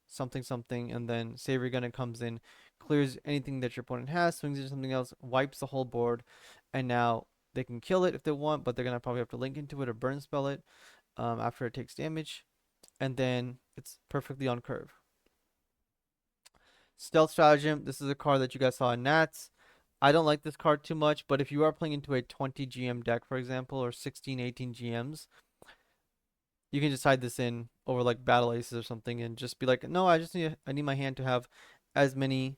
something, something, and then Savory Gunner comes in, clears anything that your opponent has, swings into something else, wipes the whole board, and now they can kill it if they want, but they're going to probably have to link into it or burn spell it after it takes damage, and then it's perfectly on curve. Stealth Stratagem, this is a card that you guys saw in Nats. I don't like this card too much, but if you are playing into a 20 GM deck, for example, or 16, 18 GMs, you can decide this in over like battle aces or something and just be like, no, I need my hand to have as many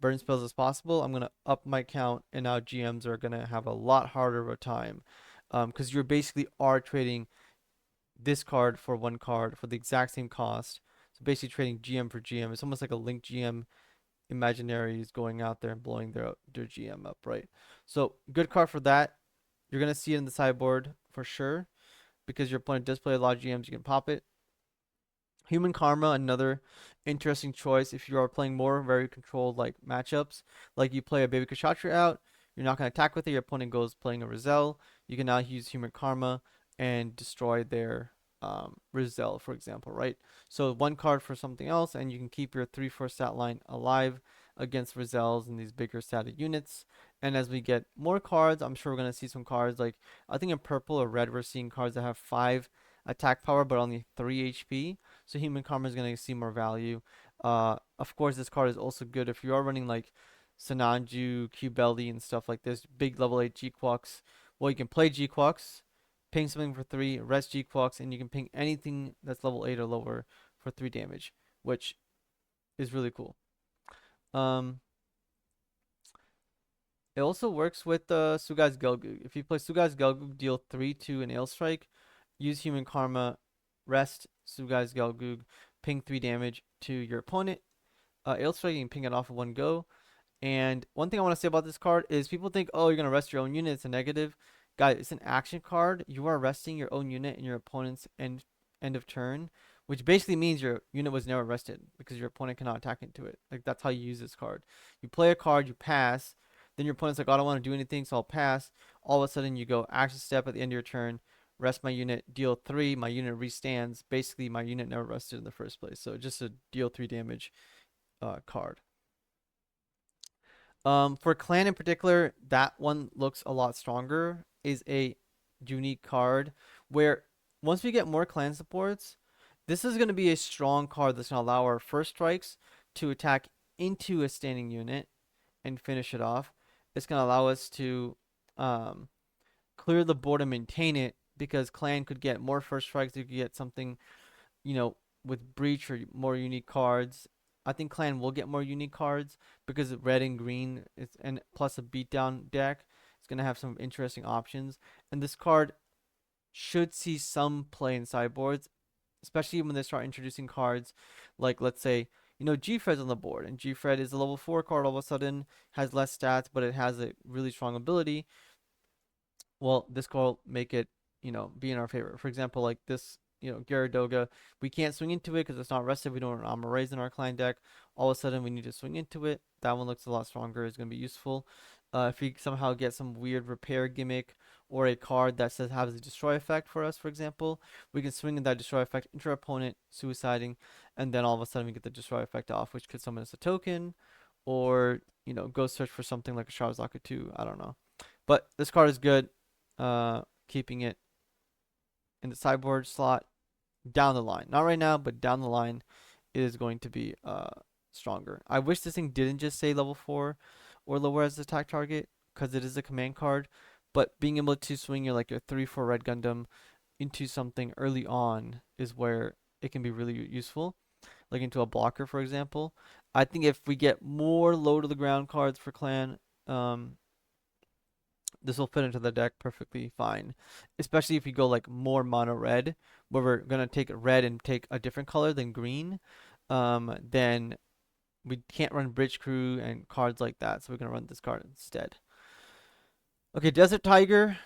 burn spells as possible. I'm gonna up my count, and now GMs are gonna have a lot harder of a time, because you're basically are trading this card for one card for the exact same cost. So basically trading GM for GM. It's almost like a link GM imaginary is going out there and blowing their GM up, right? So good card for that. You're gonna see it in the sideboard for sure because your opponent does play a lot of GMs. You can pop it. Human Karma, another interesting choice if you are playing more very controlled like matchups. Like you play a Baby Kshatriya out, you're not going to attack with it, your opponent goes playing a Rizal. You can now use Human Karma and destroy their Rizal, for example, right? So one card for something else, and you can keep your 3/4 stat line alive against Rizals and these bigger static units. And as we get more cards, I'm sure we're going to see some cards like, I think in purple or red, we're seeing cards that have 5 attack power but only 3 HP. So Human Karma is going to see more value. Of course, this card is also good if you are running like Sananju, Qbelly, and stuff like this. Big level 8 G-Quux. Well, you can play G-Quux, ping something for 3, rest G-Quux, and you can ping anything that's level 8 or lower for 3 damage, which is really cool. It also works with Sugai's Gelgoog. If you play Sugai's Gelgoog, deal 3/2 and Ale Strike, use Human Karma, rest Sugai's Gelgoog, ping 3 damage to your opponent. Ale Strike, you can ping it off of one go. And one thing I want to say about this card is people think, oh, you're going to rest your own unit. It's a negative. Guys, it's an action card. You are resting your own unit in your opponent's end of turn, which basically means your unit was never rested because your opponent cannot attack into it. Like, that's how you use this card. You play a card, you pass, then your opponent's like, oh, I don't want to do anything, so I'll pass. All of a sudden, you go action step at the end of your turn, rest my unit, deal 3, my unit restands. Basically, my unit never rested in the first place. So just a deal 3 damage card. For clan in particular, that one looks a lot stronger. Is a unique card where once we get more clan supports, this is going to be a strong card that's going to allow our first strikes to attack into a standing unit and finish it off. It's going to allow us to clear the board and maintain it because clan could get more first strikes. You could get something, you know, with breach or more unique cards. I think clan will get more unique cards because red and green is, and plus a beatdown deck. It's gonna have some interesting options, and this card should see some play in sideboards, especially when they start introducing cards like, let's say, G-Fred's on the board, and G-Fred is a level 4 card all of a sudden, has less stats, but it has a really strong ability. Well, this card will make it, be in our favor. For example, like this, Gyaradoga, we can't swing into it because it's not rested. We don't have Amaraze in our client deck. All of a sudden, we need to swing into it. That one looks a lot stronger. It's going to be useful. If we somehow get some weird repair gimmick or a card that says has a destroy effect for us, for example, we can swing in that destroy effect into our opponent, suiciding, and then all of a sudden we get the destroy effect off, which could summon us a token, or go search for something like a Charizard 2. I don't know, but this card is good. Keeping it in the sideboard slot down the line. Not right now, but down the line it is going to be stronger. I wish this thing didn't just say level 4 or lower as attack target because it is a command card, but being able to swing your 3/4 red Gundam into something early on is where it can be really useful, like into a blocker, for example. I think if we get more low to the ground cards for clan, this will fit into the deck perfectly fine, especially if you go like more mono red, where we're gonna take red and take a different color than green. Then we can't run Bridge Crew and cards like that, so we're gonna run this card instead. Okay, Desert Tiger.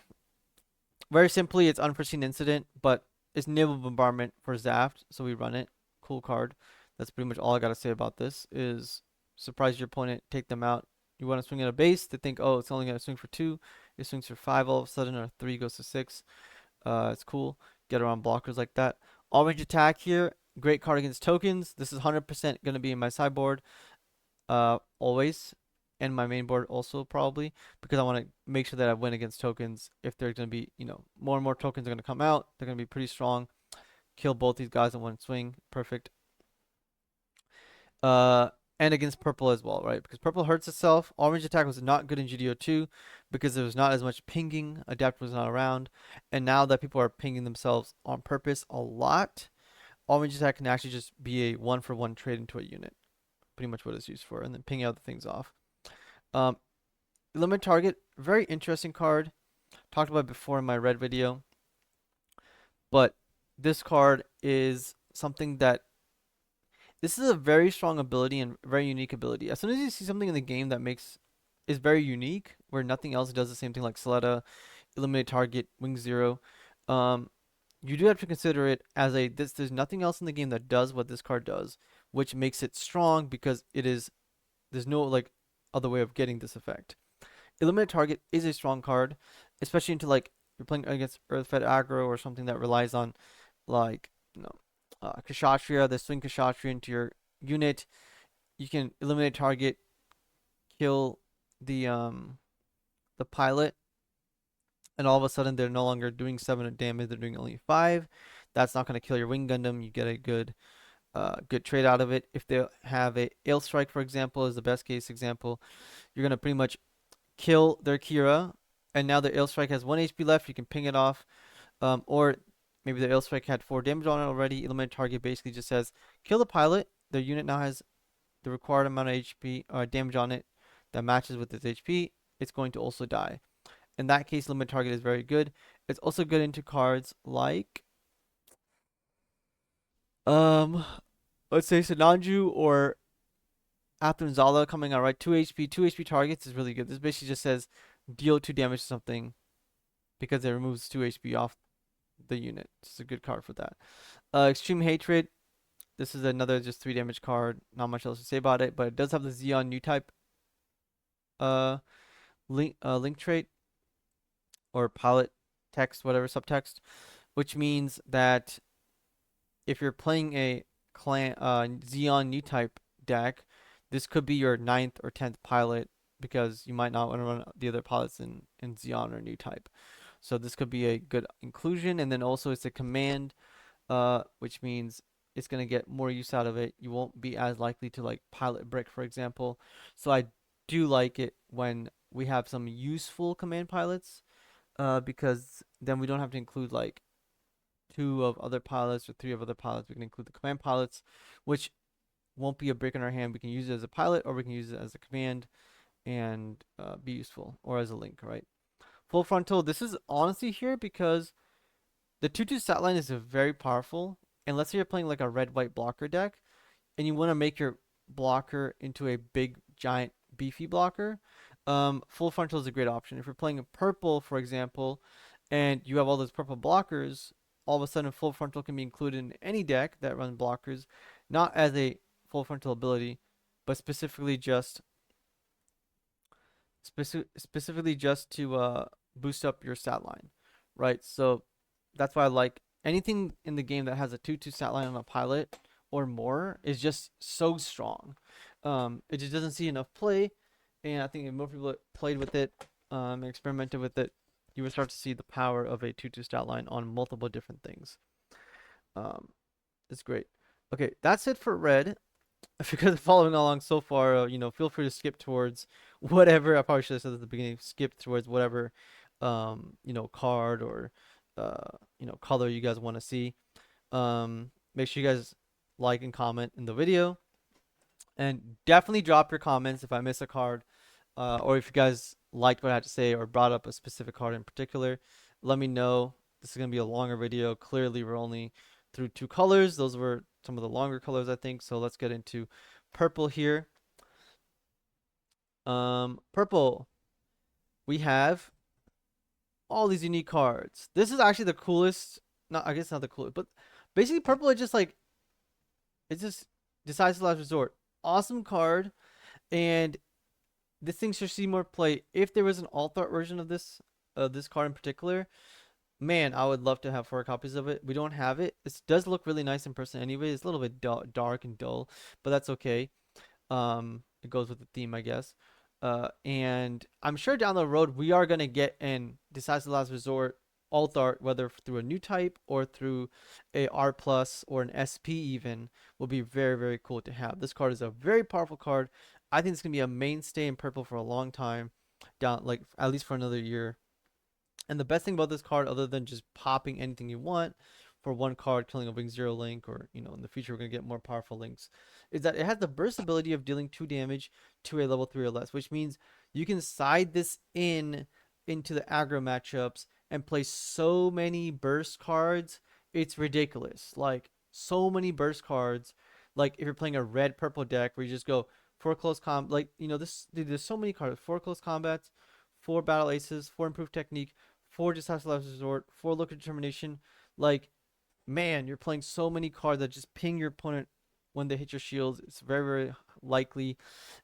Very simply, it's Unforeseen Incident, but it's Naval Bombardment for Zaft, so we run it. Cool card. That's pretty much all I gotta say about this. Is surprise your opponent, take them out, You want to swing at a base, they think, oh, it's only going to swing for 2. It swings for 5 all of a sudden, or 3 goes to 6. It's cool. Get around blockers like that. All range attack here. Great card against tokens. This is 100% going to be in my sideboard. Always. And my main board also probably. Because I want to make sure that I win against tokens. If there's going to be, more and more tokens are going to come out. They're going to be pretty strong. Kill both these guys in one swing. Perfect. Uh, and against purple as well, right? Because purple hurts itself. Orange attack was not good in GDO2 because there was not as much pinging. Adapt was not around. And now that people are pinging themselves on purpose a lot, orange attack can actually just be a 1-for-1 trade into a unit. Pretty much what it's used for. And then ping other things off. Limit target, very interesting card. Talked about it before in my red video. But this card is something that this is a very strong ability and very unique ability. As soon as you see something in the game that is very unique, where nothing else does the same thing like Soletta, eliminate target, wing 0, you do have to consider it as there's nothing else in the game that does what this card does, which makes it strong because there's no like other way of getting this effect. Eliminate target is a strong card, especially into like you're playing against Earth-fed aggro or something that relies on like Kshatriya, the swing Kshatriya into your unit. You can eliminate target, kill the pilot, and all of a sudden they're no longer doing 7 damage, they're doing only 5. That's not going to kill your wing Gundam. You get a good trade out of it. If they have a Ale Strike, for example, is the best case example, you're going to pretty much kill their Kira, and now their Ale Strike has 1 HP left. You can ping it off, or maybe the Ale Strike had 4 damage on it already. Eliminate target basically just says kill the pilot. Their unit now has the required amount of HP damage on it that matches with its HP. It's going to also die. In that case, limit target is very good. It's also good into cards like let's say Sinanju or Athunzala coming out, right? 2 HP, 2 HP targets is really good. This basically just says deal 2 damage to something because it removes 2 HP off the unit. It's a good card for that. Extreme Hatred. This is another just 3 damage card. Not much else to say about it, but it does have the Xeon new type link trait or pilot text, whatever subtext, which means that if you're playing a Xeon new type deck, this could be your 9th or 10th pilot because you might not want to run the other pilots in Xeon or new type. So this could be a good inclusion, and then also it's a command, which means it's gonna get more use out of it. You won't be as likely to like pilot brick, for example. So I do like it when we have some useful command pilots, because then we don't have to include like 2 of other pilots or 3 of other pilots. We can include the command pilots, which won't be a brick in our hand. We can use it as a pilot, or we can use it as a command and be useful, or as a link, right? Full frontal. This is honestly here because the 2/2 stat line is very powerful. And let's say you're playing like a red-white blocker deck, and you want to make your blocker into a big, giant, beefy blocker. Full frontal is a great option. If you're playing a purple, for example, and you have all those purple blockers, all of a sudden full frontal can be included in any deck that runs blockers, not as a full frontal ability, but specifically just to boost up your stat line, right? So that's why I like anything in the game that has a 2/2 stat line on a pilot or more is just so strong. It just doesn't see enough play, and I think if more people played with it, and experimented with it, you would start to see the power of a 2/2 stat line on multiple different things. Um, it's great. Okay, that's it for red. If you guys are following along so far, feel free to skip towards whatever. I probably should have said at the beginning. Skip towards whatever, card or, color you guys want to see. Make sure you guys like and comment in the video, and definitely drop your comments if I miss a card, or if you guys liked what I had to say or brought up a specific card in particular. Let me know. This is gonna be a longer video. Clearly, we're only through 2 colors. Those were some of the longer colors, I think. So let's get into purple here. Purple. We have all these unique cards. This is actually the coolest. Not, I guess not the coolest, but basically purple is just like, it's just Decisive Last Resort. Awesome card, and this thing should see more play. If there was an alt art version of this card in particular, man, I would love to have 4 copies of it. We don't have it. It does look really nice in person anyway. It's a little bit dark and dull, but that's okay. It goes with the theme, I guess. And I'm sure down the road we are gonna get an Decisive Last Resort alt art, whether through a new type or through a R plus or an SP even, will be very, very cool to have. This card is a very powerful card. I think it's gonna be a mainstay in purple for a long time, down like at least for another year. And the best thing about this card, other than just popping anything you want for 1 card, killing a Wing Zero link, or in the future we're gonna get more powerful links, is that it has the burst ability of dealing 2 damage to a level 3 or less, which means you can side this into the aggro matchups and play so many burst cards. It's ridiculous. Like so many burst cards. Like if you're playing a red purple deck where you just go 4 close like this, dude, there's so many cards. 4 close combats, 4 battle aces, 4 improved technique, 4 decisive last resort, 4 local determination. Like, man, you're playing so many cards that just ping your opponent when they hit your shields. It's very, very likely,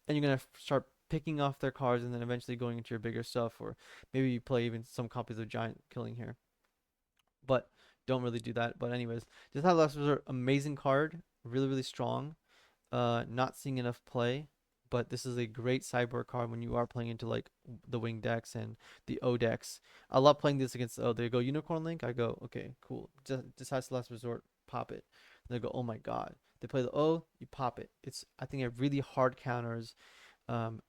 and you're gonna start picking off their cards and then eventually going into your bigger stuff, or maybe you play even some copies of giant killing here, but don't really do that. But anyways, decisive last resort, amazing card, really, really strong. Not seeing enough play, but this is a great sideboard card when you are playing into like the wing decks and the O decks. I love playing this against. Oh, they go Unicorn Link. I go, okay, cool. Just decides last resort, pop it. And they go, oh my god. They play the O, you pop it. I think it really hard counters um,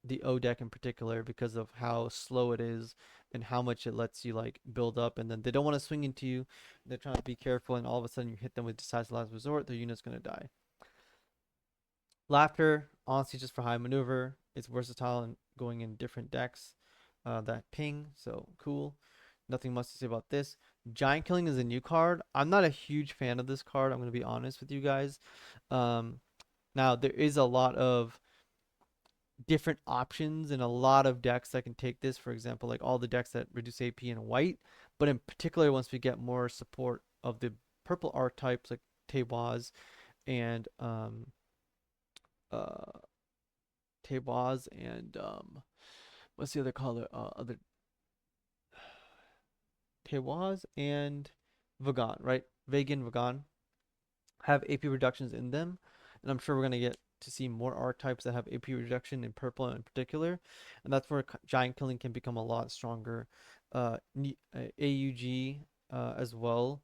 the O deck in particular because of how slow it is and how much it lets you like build up, and then they don't want to swing into you. They're trying to be careful, and all of a sudden you hit them with decisive last resort, their unit's gonna die. Laughter, honestly, just for high maneuver. It's versatile and going in different decks. That ping, so cool. Nothing much to say about this. Giant Killing is a new card. I'm not a huge fan of this card. I'm gonna be honest with you guys. Um, Now there is a lot of different options and a lot of decks that can take this. For example, like all the decks that reduce AP in white. But in particular, once we get more support of the purple archetypes like Tewaz and uh Tebaz and what's the other color? Other Tewaz and Vagan, right? Vagan, Vagan have AP reductions in them, and I'm sure we're gonna get to see more archetypes that have AP reduction in purple in particular, and that's where giant killing can become a lot stronger. AUG as well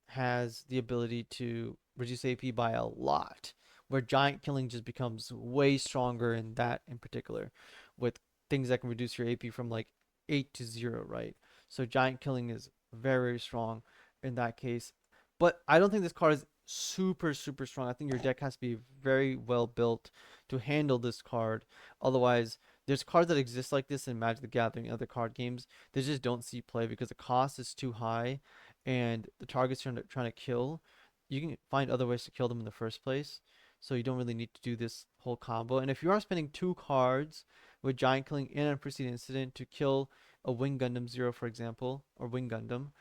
has the ability to reduce AP by a lot, where giant killing just becomes way stronger in that in particular, with things that can reduce your AP from like 8 to 0, right? So giant killing is very strong in that case. But I don't think this card is super, super strong. I think your deck has to be very well built to handle this card. Otherwise, there's cards that exist like this in Magic the Gathering and other card games. They just don't see play because the cost is too high and the targets you're trying to kill, you can find other ways to kill them in the first place. So you don't really need to do this whole combo. And if you are spending 2 cards with Giant Killing and Unforeseen Incident to kill a Wing Gundam Zero, for example, or Wing Gundam,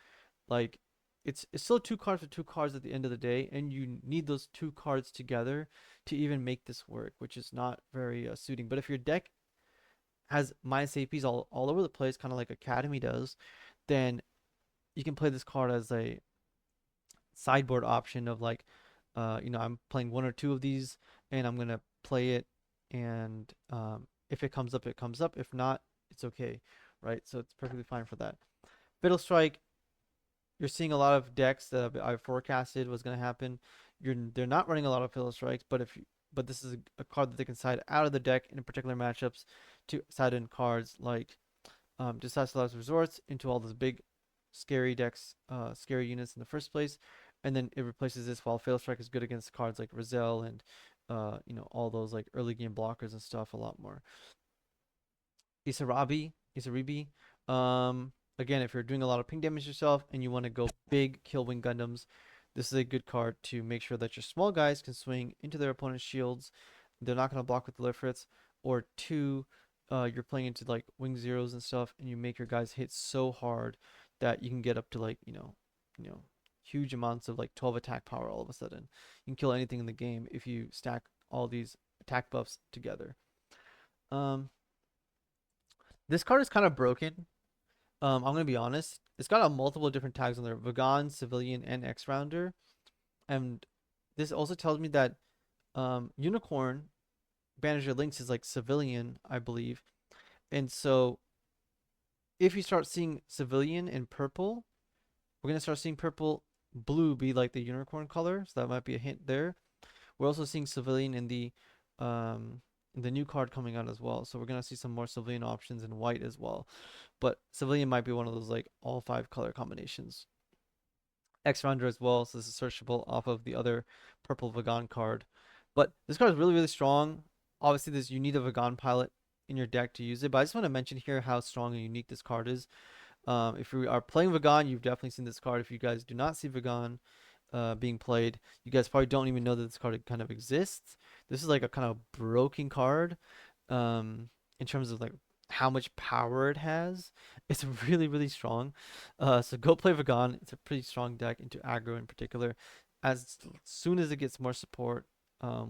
like it's still 2 cards for 2 cards at the end of the day, and you need those 2 cards together to even make this work, which is not very suiting. But if your deck has minus APs all over the place, kind of like Academy does, then you can play this card as a sideboard option of like, I'm playing 1 or 2 of these and I'm gonna play it, and if it comes up, it comes up. If not, it's okay, right? So it's perfectly fine for that. Fiddle Strike, you're seeing a lot of decks that I forecasted was gonna happen. They're not running a lot of Fiddle Strikes, but this is a card that they can side out of the deck in particular matchups to side in cards like decides last resorts into all those big scary decks, scary units in the first place, and then it replaces this while Fail Strike is good against cards like Rizal and all those like early game blockers and stuff a lot more. Isaribi. Again, if you're doing a lot of ping damage yourself and you want to go big kill wing Gundams, this is a good card to make sure that your small guys can swing into their opponent's shields. They're not going to block with the Lifrits. Or 2, you're playing into like wing zeros and stuff, and you make your guys hit so hard that you can get up to like huge amounts of like 12 attack power all of a sudden. You can kill anything in the game if you stack all these attack buffs together. This card is kind of broken. I'm gonna be honest. It's got a multiple different tags on there: Vagon, Civilian, and X Rounder. And this also tells me that Unicorn Banisher Links is like Civilian, I believe. And so if you start seeing Civilian in purple, we're gonna start seeing purple blue be like the unicorn color. So that might be a hint there. We're also seeing Civilian in the new card coming out as well. So we're gonna see some more Civilian options in white as well. But Civilian might be one of those like all 5 color combinations. X Rounder as well, so this is searchable off of the other purple Vagon card. But this card is really, really strong. Obviously, you need a Vagon pilot in your deck to use it. But I just want to mention here how strong and unique this card is. If you are playing Vagon, you've definitely seen this card. If you guys do not see Vagon being played, you guys probably don't even know that this card kind of exists. This is like a kind of broken card in terms of like how much power it has. It's really, really strong. So go play Vagon. It's a pretty strong deck into aggro in particular. As soon as it gets more support,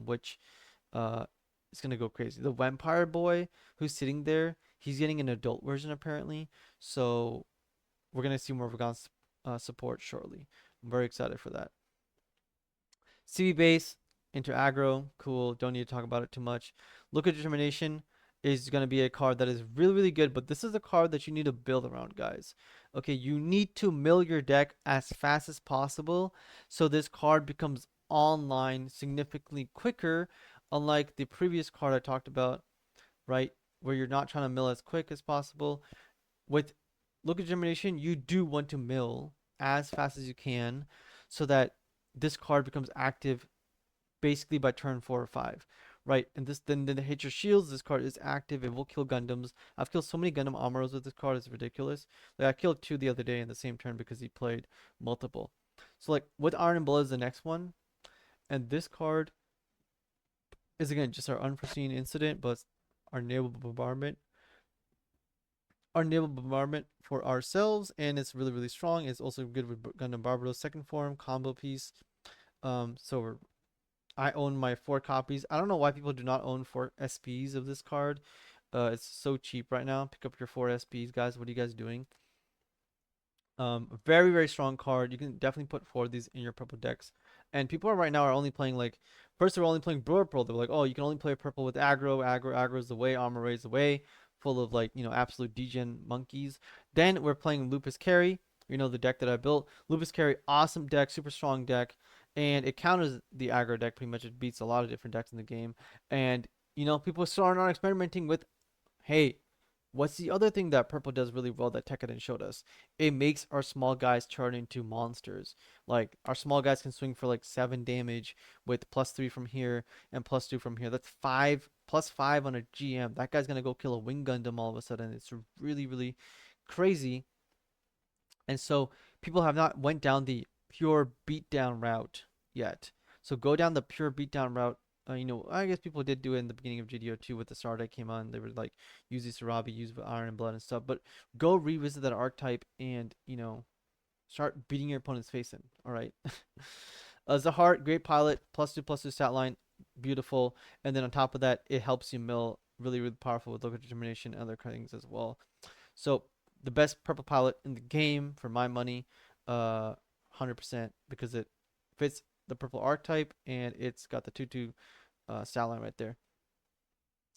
which uh, it's gonna go crazy. The Vampire Boy who's sitting there, he's getting an adult version apparently. So we're gonna see more Vagon support shortly. I'm very excited for that. CB base into aggro, cool. Don't need to talk about it too much. Look at Determination is going to be a card that is really, really good, but this is a card that you need to build around, guys. Okay, you need to mill your deck as fast as possible so this card becomes online significantly quicker, unlike the previous card I talked about, right? Where you're not trying to mill as quick as possible. With Look at Determination, you do want to mill as fast as you can so that this card becomes active basically by turn 4 or 5, right? And this then it hits your shields. This card is active. It will kill Gundams. I've killed so many Gundam Amuros with this card. It's ridiculous. Like I killed 2 the other day in the same turn because he played multiple. So like with Iron and Blood is the next one, and this card is again just our unforeseen incident, but our naval bombardment. Our naval bombardment for ourselves, and it's really, really strong. It's also good with Gundam Barbaros second form combo piece. So I own my 4 copies. I don't know why people do not own 4 SPs of this card. It's so cheap right now. Pick up your 4 SPs, guys. What are you guys doing? Very, very strong card. You can definitely put 4 of these in your purple decks. And people are right now are only playing like first they were only playing Brewer Pearl. They were like, oh, you can only play purple with aggro, aggro is the way, armor raise the way, full of like, absolute degen monkeys. Then we're playing Lupus Carry, the deck that I built. Lupus Carry, awesome deck, super strong deck. And it counters the aggro deck pretty much. It beats a lot of different decks in the game. And people started on experimenting with, hey, what's the other thing that purple does really well that Tekkadan showed us? It makes our small guys turn into monsters. Like our small guys can swing for like 7 damage with +3 from here and +2 from here. That's 5 +5 on a GM. That guy's gonna go kill a Wing Gundam all of a sudden. It's really, really crazy. And so people have not went down the pure beatdown route yet. So go down the pure beatdown route. I guess people did do it in the beginning of GDO2 with the star deck came on. They were like, use the Sarabi, use Iron and Blood and stuff. But go revisit that archetype and, start beating your opponent's face in. All right. Zahar, great pilot, +2/+2 stat line, beautiful. And then on top of that, it helps you mill really, really powerful with local determination and other things as well. So the best purple pilot in the game for my money, 100% because it fits the purple archetype and it's got the 2/2 stat line right there.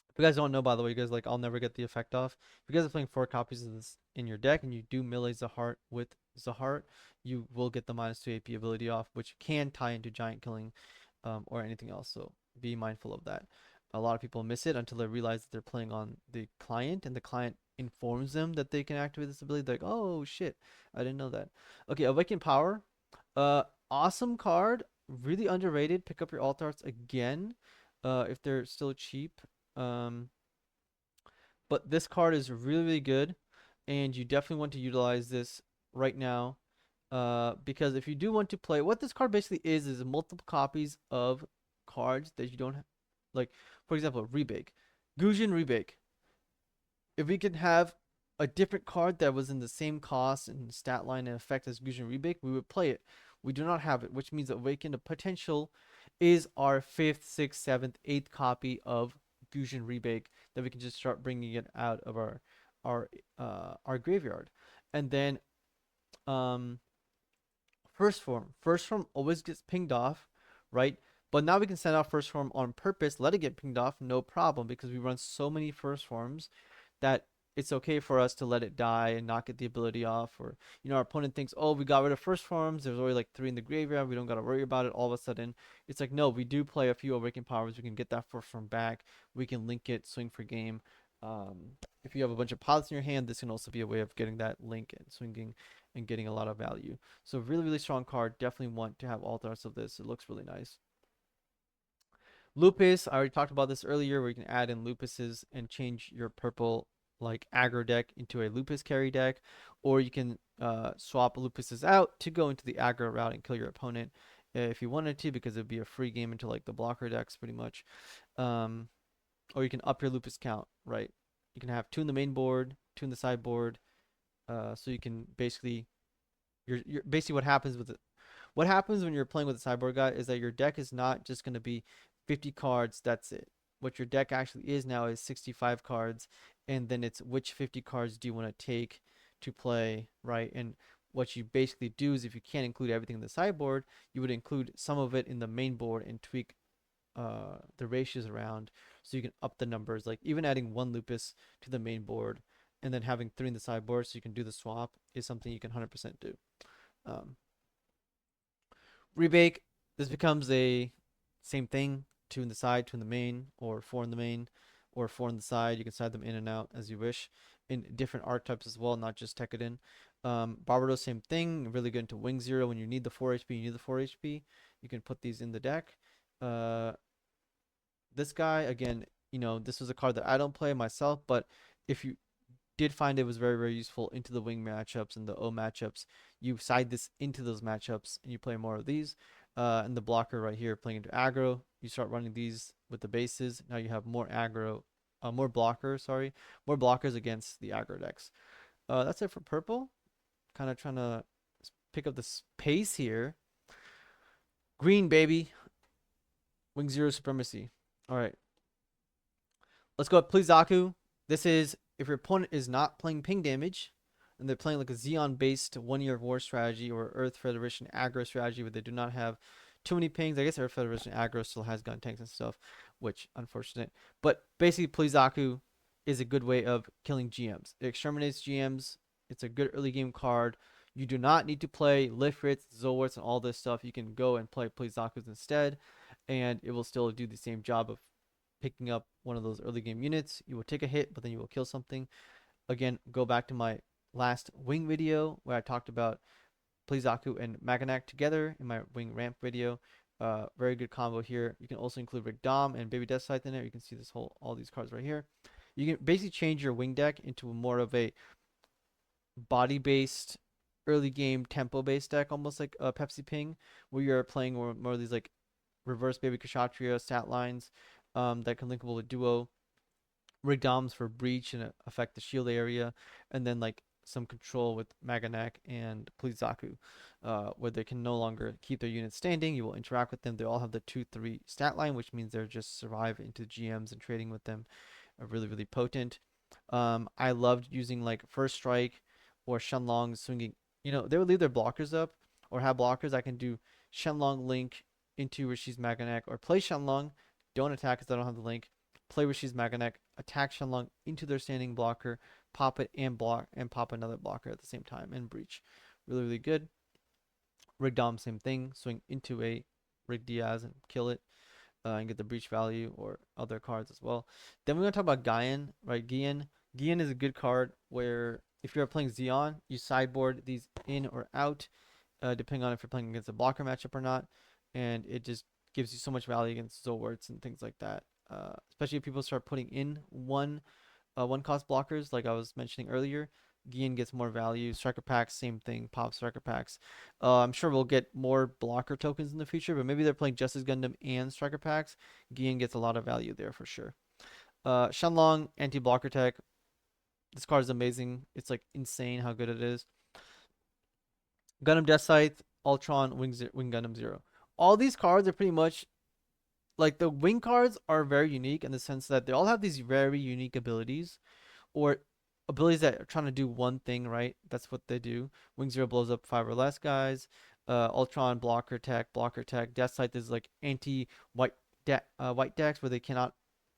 If you guys don't know, by the way, you guys like I'll never get the effect off. If you guys are playing 4 copies of this in your deck and you do melee Zahart with Zahart, you will get the -2 AP ability off, which can tie into giant killing or anything else. So be mindful of that. A lot of people miss it until they realize that they're playing on the client and the client informs them that they can activate this ability. They're like, oh shit, I didn't know that. Okay, Awaken Power. Awesome card. Really underrated. Pick up your alt arts again if they're still cheap. Um, but this card is really, really good, and you definitely want to utilize this right now. Because if you do want to play, what this card basically is multiple copies of cards that you don't have. Like, for example, Rebake. Gujin Rebake. If we can have a different card that was in the same cost and stat line and effect as Gujin Rebake, we would play it. We do not have it, which means Awaken the Potential is our 5th, 6th, 7th, 8th copy of Gujin Rebake that we can just start bringing it out of our our graveyard. And then um first form always gets pinged off, right? But now we can send out first form on purpose, let it get pinged off, no problem, because we run so many first forms that it's okay for us to let it die and not get the ability off. Or our opponent thinks, oh, we got rid of first forms, there's already like 3 in the graveyard, we don't got to worry about it. All of a sudden it's like, no, we do play a few awakened powers, we can get that first form back, we can link it, swing for game. If you have a bunch of pilots in your hand, this can also be a way of getting that link and swinging and getting a lot of value. So really, really strong card. Definitely want to have all the rest of this. It looks really nice. Lupus, I already talked about this earlier, where you can add in Lupuses and change your purple like aggro deck into a Lupus carry deck, or you can swap Lupuses out to go into the aggro route and kill your opponent if you wanted to, because it'd be a free game into like the blocker decks pretty much. Um, or you can up your Lupus count, right? You can have 2 in the main board, 2 in the sideboard, so you can basically you're basically what happens when you're playing with a sideboard guy is that your deck is not just going to be 50 cards, that's it. What your deck actually is now is 65 cards, and then it's which 50 cards do you want to take to play, right? And what you basically do is, if you can't include everything in the sideboard, you would include some of it in the main board and tweak the ratios around so you can up the numbers. Like even adding 1 Lupus to the main board and then having 3 in the sideboard so you can do the swap is something you can 100% do. Um, Rebake, this becomes a same thing, 2 in the side, 2 in the main, or 4 in the main, or 4 in the side. You can side them in and out as you wish in different archetypes as well, not just Tekkadan. Barbados, same thing, really good into Wing Zero. When you need the 4 HP, you need the 4 HP. You can put these in the deck. This guy, again, this was a card that I don't play myself, but if you did find it was very, very useful into the wing matchups and the O matchups, you side this into those matchups and you play more of these. And the blocker right here playing into aggro, you start running these with the bases. Now you have more aggro, more more blockers against the aggro decks. That's it for purple. Kind of trying to pick up the pace here. Green, baby. Wing Zero Supremacy. All right. Let's go with Please This is if your opponent is not playing ping damage and they're playing like a Xeon based 1-year war strategy or Earth Federation aggro strategy where they do not have too many pings. I guess Earth Federation aggro still has gun tanks and stuff, which unfortunate. But basically, Please is a good way of killing GMs. It exterminates GMs. It's a good early game card. You do not need to play Lifrits, Zolwarts, and all this stuff. You can go and play Please instead, and it will still do the same job of picking up one of those early game units. You will take a hit, but then you will kill something. Again, go back to my last wing video where I talked about Pleasaku and Maganak together in my wing ramp video. Very good combo here. You can also include Rigdom and Baby Death Scythe in there. You can see all these cards right here. You can basically change your wing deck into more of a body-based, early game tempo-based deck, almost like a Pepsi Ping, where you're playing more of these like reverse Baby Kshatriya stat lines that can linkable with duo. Rigdoms for breach and affect the shield area, and then like some control with Maganak and Pleasaku, where they can no longer keep their units standing. You will interact with them. They all have the 2/3 stat line, which means they're just survive into GMs and trading with them. Are really, really potent. I loved using like First Strike or Shenlong swinging. They would leave their blockers up or have blockers. I can do Shenlong link into Rishi's Maganak or play Shenlong. Don't attack because I don't have the link. Play Rishi's Maganek, attack Shenlong into their standing blocker, pop it and block, and pop another blocker at the same time and breach. Really, really good. Rigdom, same thing. Swing into a Rig Diaz and kill it and get the breach value or other cards as well. Then we're going to talk about Gaian, right? Gian is a good card where if you're playing Xeon, you sideboard these in or out, depending on if you're playing against a blocker matchup or not. And it just gives you so much value against Zolwarts and things like that. Especially if people start putting in one cost blockers, like I was mentioning earlier. Gian gets more value. Striker packs, same thing. Pop striker packs. I'm sure we'll get more blocker tokens in the future, but maybe they're playing Justice Gundam and striker packs. Gian gets a lot of value there for sure. Shenlong, anti-blocker tech. This card is amazing. It's like insane how good it is. Gundam Death Scythe, Ultron, Wing Gundam Zero. All these cards are pretty much like the wing cards are very unique in the sense that they all have these very unique abilities, or abilities that are trying to do one thing, right? That's what they do. Wing Zero blows up 5 or less guys. Ultron blocker attack. Death Scythe is like anti white white decks where they cannot,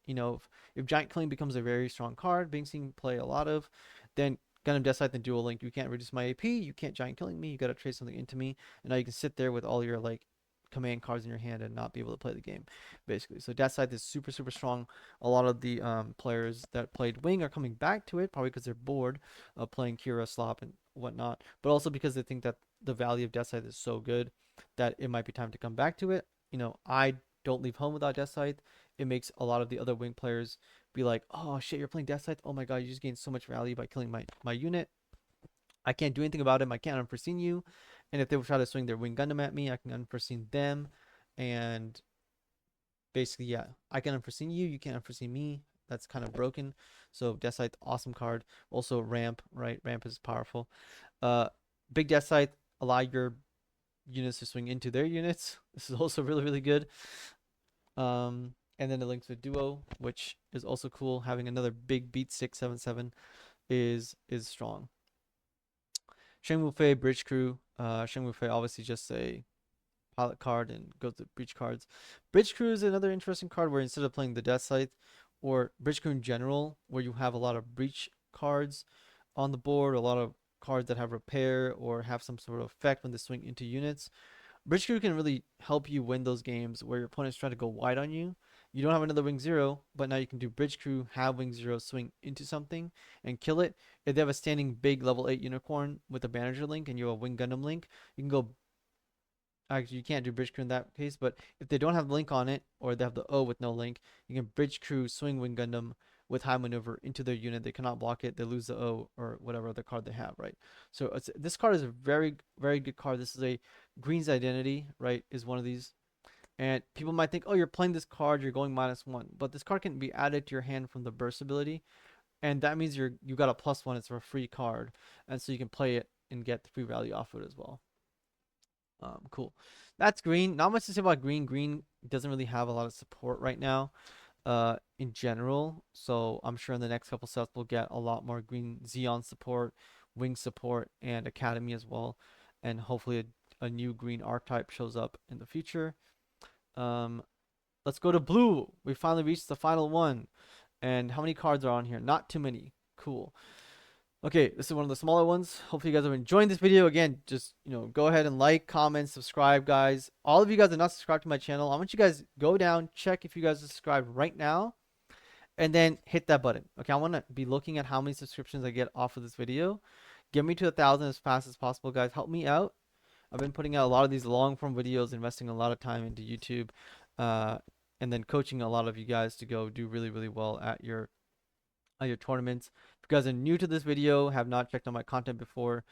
if Giant Killing becomes a very strong card, being seen play a lot of, then Gundam Death Scythe and Dual Link, you can't reduce my AP, you can't Giant Killing me, you gotta trade something into me, and now you can sit there with all your like command cards in your hand and not be able to play the game, basically. So Death Scythe is super super strong. A lot of the players that played Wing are coming back to it, probably because they're bored of playing Kira, Slop, and whatnot, but also because they think that the value of Death Scythe is so good that it might be time to come back to it. I don't leave home without Death Scythe. It makes a lot of the other Wing players be like, oh shit, you're playing Death Scythe? Oh my god, you just gained so much value by killing my unit. I can't do anything about him. I can't unforeseen you. And if they try to swing their Wing Gundam at me, I can unforeseen them. And basically, yeah, I can unforeseen you. You can't unforeseen me. That's kind of broken. So Death Scythe, awesome card. Also Ramp, right? Ramp is powerful. Uh, Big Death Scythe, allow your units to swing into their units. This is also really, really good. And then it links with Duo, which is also cool. Having another big beat 677 is strong. Sheng Wu Fei Bridge Crew. Sheng Wu Fei obviously just a pilot card and goes to Breach cards. Bridge Crew is another interesting card where instead of playing the Death Scythe or Bridge Crew in general, where you have a lot of Breach cards on the board, a lot of cards that have repair or have some sort of effect when they swing into units, Bridge Crew can really help you win those games where your opponent's trying to go wide on you. You don't have another Wing Zero, but now you can do Bridge Crew, have Wing Zero swing into something and kill it. If they have a standing big level 8 unicorn with a Manager link and you have a Wing Gundam link, you can go. Actually, you can't do Bridge Crew in that case, but if they don't have the link on it or they have the O with no link, you can Bridge Crew, swing Wing Gundam with high maneuver into their unit. They cannot block it. They lose the O or whatever other card they have, right? So this card is a very, very good card. This is a Green's Identity, right? Is one of these. And people might think, oh, you're playing this card, you're going -1. But this card can be added to your hand from the burst ability. And that means you got a +1. It's a free card. And so you can play it and get the free value off of it as well. Cool. That's green. Not much to say about green. Green doesn't really have a lot of support right now, in general. So I'm sure in the next couple sets we'll get a lot more green Xeon support, Wing support, and Academy as well. And hopefully a new green archetype shows up in the future. Um, let's go to blue. We finally reached the final one. And how many cards are on here? Not too many. Cool. Okay, this is one of the smaller ones. Hopefully you guys are enjoying this video. Again, just, go ahead and like, comment, subscribe, guys. All of you guys are not subscribed to my channel. I want you guys go down, check if you guys are subscribed right now, and then hit that button. Okay, I want to be looking at how many subscriptions I get off of this video. Get me to 1,000 as fast as possible, guys. Help me out. I've been putting out a lot of these long form videos, investing a lot of time into YouTube, and then coaching a lot of you guys to go do really, really well at your tournaments. If you guys are new to this video, have not checked out my content before,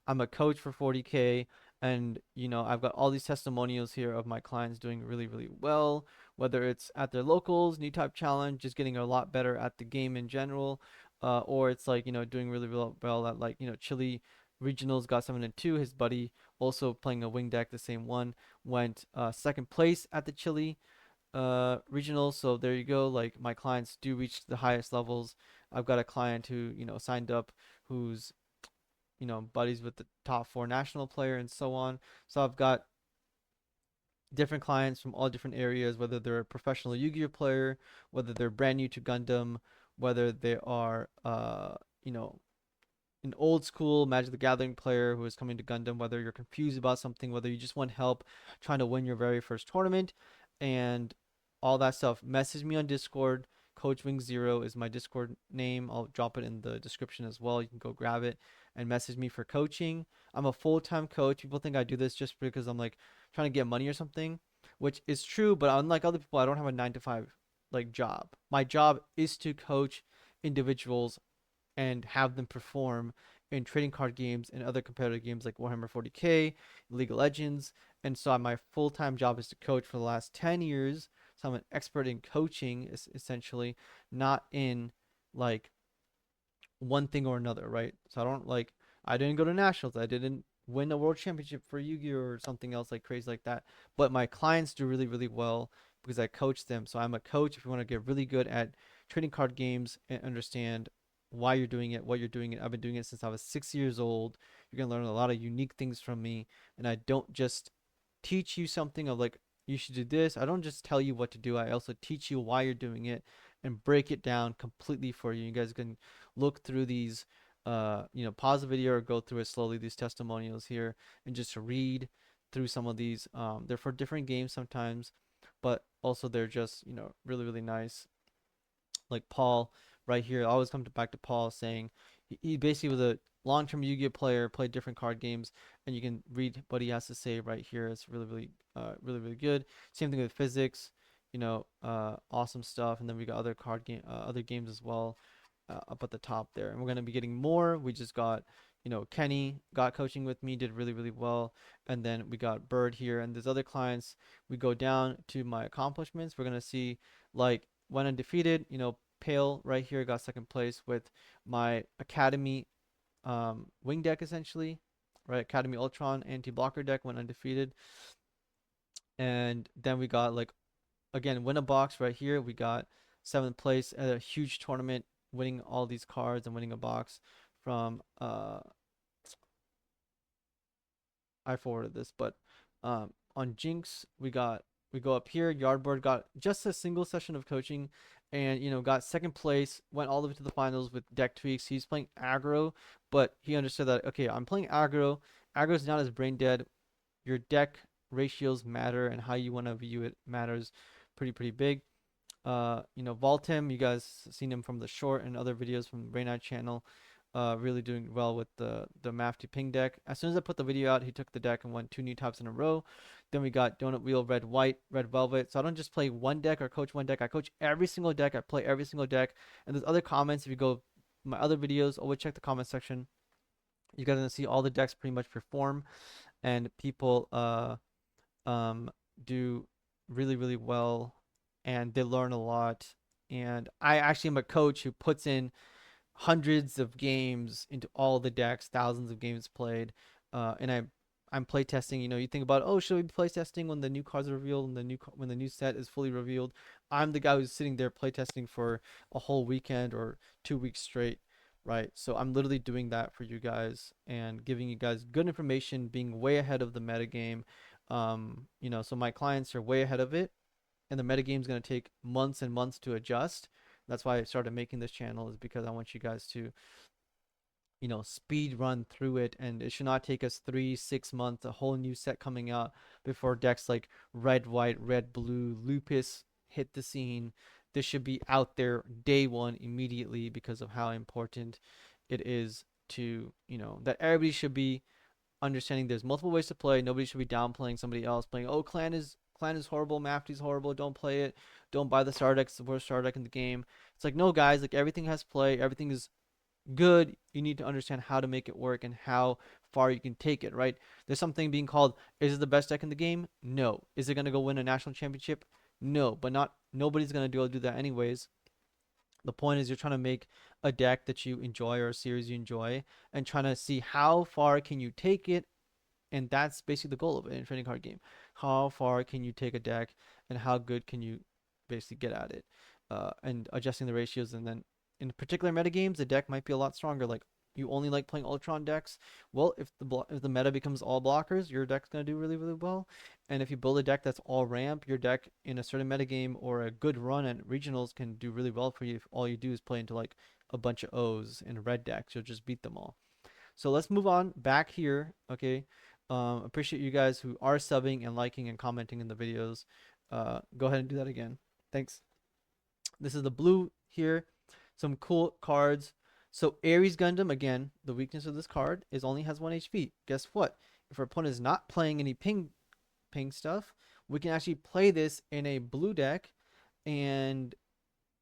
I'm a coach for 40K, and I've got all these testimonials here of my clients doing really, really well, whether it's at their locals, new type challenge, just getting a lot better at the game in general, or it's like, doing really, really well at, like, Chile regionals, got 7 and 2. His buddy also playing a wing deck, the same one, went second place at the Chile regional. So there you go. Like, my clients do reach the highest levels. I've got a client who signed up, who's buddies with the top 4 national player and so on. So I've got different clients from all different areas, whether they're a professional Yu-Gi-Oh player, whether they're brand new to Gundam, whether they are you know an old school Magic the Gathering player who is coming to Gundam, whether you're confused about something, whether you just want help trying to win your very first tournament, and all that stuff. Message me on Discord. Coach Wing Zero is my Discord name. I'll drop it in the description as well. You can go grab it and message me for coaching. I'm a full-time coach. People think I do this just because I'm like trying to get money or something, which is true, but unlike other people, I don't have a 9 to 5 like job. My job is to coach individuals and have them perform in trading card games and other competitive games like Warhammer 40K, League of Legends. And so my full-time job is to coach for the last 10 years. So I'm an expert in coaching, essentially, not in like one thing or another, right? So I didn't go to nationals. I didn't win a world championship for Yu-Gi-Oh or something else like crazy like that. But my clients do really, really well because I coach them. So I'm a coach if you want to get really good at trading card games and understand why you're doing it, what you're doing it. I've been doing it since I was 6 years old. You're gonna learn a lot of unique things from me, and I don't just teach you something of like you should do this. I don't just tell you what to do. I also teach you why you're doing it and break it down completely for you. You guys can look through these, pause the video or go through it slowly. These testimonials here and just read through some of these. They're for different games sometimes, but also they're just really really nice. Like Paul right here, I always come back to Paul saying he basically was a long-term Yu-Gi-Oh player, played different card games, and you can read what he has to say right here. It's really, really, really, really good. Same thing with physics, awesome stuff. And then we got other games as well, up at the top there. And we're gonna be getting more. We just got, Kenny got coaching with me, did really, really well. And then we got Bird here, and there's other clients. We go down to my accomplishments. We're gonna see like went undefeated. Pale right here got second place with my Academy wing deck essentially, right? Academy Ultron anti-blocker deck went undefeated, and then we got like again win a box right here. We got seventh place at a huge tournament, winning all these cards and winning a box from I forwarded this, but on Jinx we go up here. Yardboard got just a single session of coaching, and got second place. Went all the way to the finals with deck tweaks. He's playing aggro, but he understood that okay, I'm playing aggro. Aggro is not as brain dead. Your deck ratios matter, and how you want to view it matters pretty big. Voltim, you guys seen him from the short and other videos from the Brain Eye channel. Really doing well with the Mafty Ping deck. As soon as I put the video out, he took the deck and won 2 new types in a row. Then we got Donut Wheel, Red White, Red Velvet. So I don't just play one deck or coach one deck. I coach every single deck. I play every single deck. And there's other comments. If you go my other videos, always check the comment section. You guys gonna see all the decks pretty much perform, and people um do really really well, and they learn a lot. And I actually am a coach who puts in hundreds of games into all the decks, thousands of games played, and I'm playtesting. You think about, oh, should we be playtesting when the new cards are revealed and when the new set is fully revealed? I'm the guy who's sitting there playtesting for a whole weekend or 2 weeks straight, right? So I'm literally doing that for you guys and giving you guys good information, being way ahead of the metagame. So my clients are way ahead of it, and the metagame is going to take months and months to adjust. That's why I started making this channel, is because I want you guys to speed run through it, and it should not take us 3 6 months, a whole new set coming out before decks like red white, red blue, lupus hit the scene. This should be out there day one immediately, because of how important it is to that everybody should be understanding there's multiple ways to play. Nobody should be downplaying somebody else, playing, oh, clan is horrible, Mafty's horrible, don't play it, don't buy the star deck, it's the worst star deck in the game. It's like, no guys, like everything has play, everything is good. You need to understand how to make it work and how far you can take it, right? There's something being called, is it the best deck in the game? No. Is it going to go win a national championship? No. But not nobody's going to do that anyways. The point is you're trying to make a deck that you enjoy, or a series you enjoy, and trying to see how far can you take it. And that's basically the goal of it in a trading card game. How far can you take a deck, and how good can you basically get at it, and adjusting the ratios. And then in particular metagames, the deck might be a lot stronger. Like, you only like playing Ultron decks. Well, if the meta becomes all blockers, your deck's gonna do really really well. And if you build a deck that's all ramp, your deck in a certain metagame or a good run at regionals can do really well for you. If all you do is play into like a bunch of O's in red decks, you'll just beat them all. So let's move on back here. Okay. Appreciate you guys who are subbing and liking and commenting in the videos. Go ahead and do that again. Thanks. This is the blue here. Some cool cards. So Ares Gundam, again, the weakness of this card is only has 1 HP. Guess what? If our opponent is not playing any ping stuff, we can actually play this in a blue deck and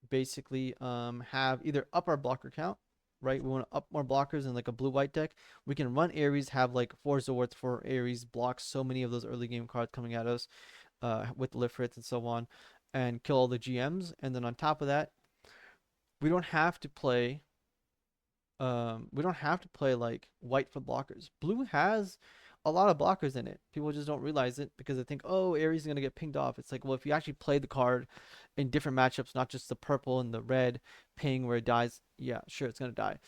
basically have either up our blocker count, right? We want to up more blockers in like a blue-white deck. We can run Ares, have like 4 Zords for Ares, block so many of those early game cards coming at us, with Lifrits and so on, and kill all the GMs. And then on top of that, we don't have to play like white for blockers. Blue has a lot of blockers in it. People just don't realize it because they think, oh, Ares is gonna get pinged off. It's like, well, if you actually play the card in different matchups, not just the purple and the red ping where it dies, yeah, sure, it's gonna die,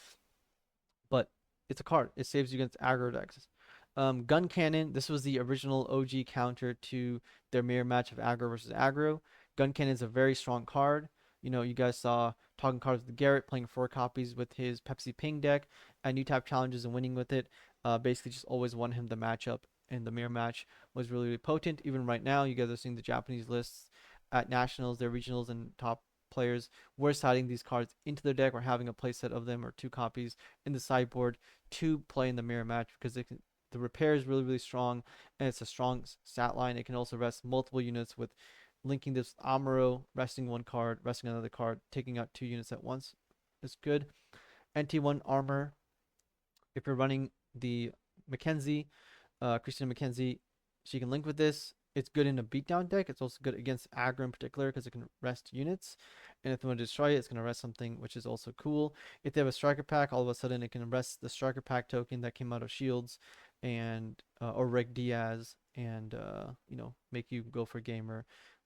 but it's a card. It saves you against aggro decks. Gun Cannon. This was the original OG counter to their mirror match of aggro versus aggro. Gun Cannon is a very strong card. You know, you guys saw Talking Cards with Garrett playing 4 copies with his Pepsi Ping deck and new type challenges and winning with it. Basically, just always won him the matchup, and the mirror match was really, really potent. Even right now, you guys are seeing the Japanese lists at nationals, their regionals, and top players were siding these cards into their deck or having a playset of them or 2 copies in the sideboard to play in the mirror match because the repair is really, really strong and it's a strong stat line. It can also rest multiple units with linking this Amuro, resting 1 card, resting another card, taking out 2 units at once. It's good. NT1 armor. If you're running the Mackenzie, Christina McKenzie, she can link with this. It's good in a beatdown deck. It's also good against aggro in particular because it can rest units. And if they want to destroy it, it's going to rest something, which is also cool. If they have a striker pack, all of a sudden it can rest the striker pack token that came out of Shields and or Rick Diaz and you know, make you go for game or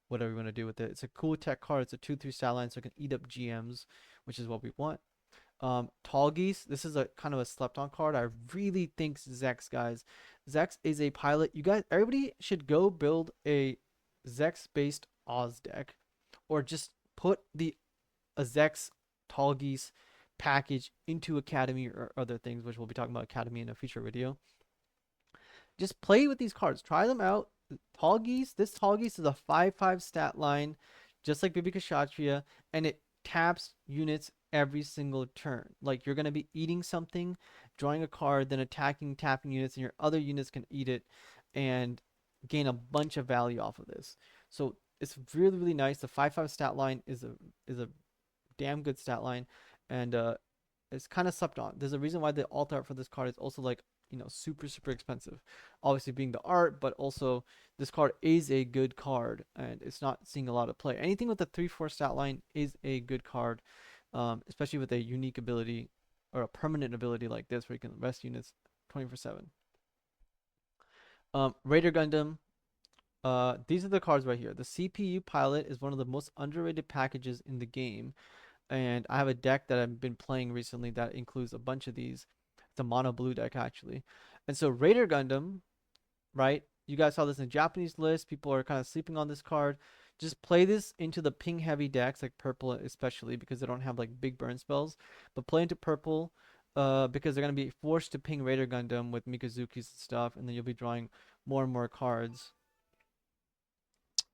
whatever you want to do with it. It's a cool tech card. It's a 2/3 stat line, so it can eat up GMs, which is what we want. Tall Geese. This is a kind of a slept on card. I really think Zex, guys. Zex is a pilot. You guys, everybody should go build a Zex based Oz deck, or just put the a Zex Tall Geese package into Academy or other things, which we'll be talking about Academy in a future video. Just play with these cards. Try them out. Tall Geese. This Tall Geese is a 5/5 stat line, just like Bibi Kshatriya, and it taps units every single turn. Like you're gonna be eating something, drawing a card, then attacking, tapping units, and your other units can eat it and gain a bunch of value off of this. So it's really, really nice. The 5/5 stat line is a damn good stat line, and it's kind of slept on. There's a reason why the alt art for this card is also like, you know, super, super expensive. Obviously being the art, but also this card is a good card and it's not seeing a lot of play. Anything with a 3/4 stat line is a good card, especially with a unique ability or a permanent ability like this where you can rest units 24/7. Raider Gundam. These are the cards right here. The CPU Pilot is one of the most underrated packages in the game, and I have a deck that I've been playing recently that includes a bunch of these. It's a mono blue deck actually. And so Raider Gundam, right? You guys saw this in the Japanese list. People are kind of sleeping on this card. Just play this into the ping heavy decks like purple especially because they don't have like big burn spells. But play into purple because they're gonna be forced to ping Raider Gundam with Mikazuki's and stuff, and then you'll be drawing more and more cards.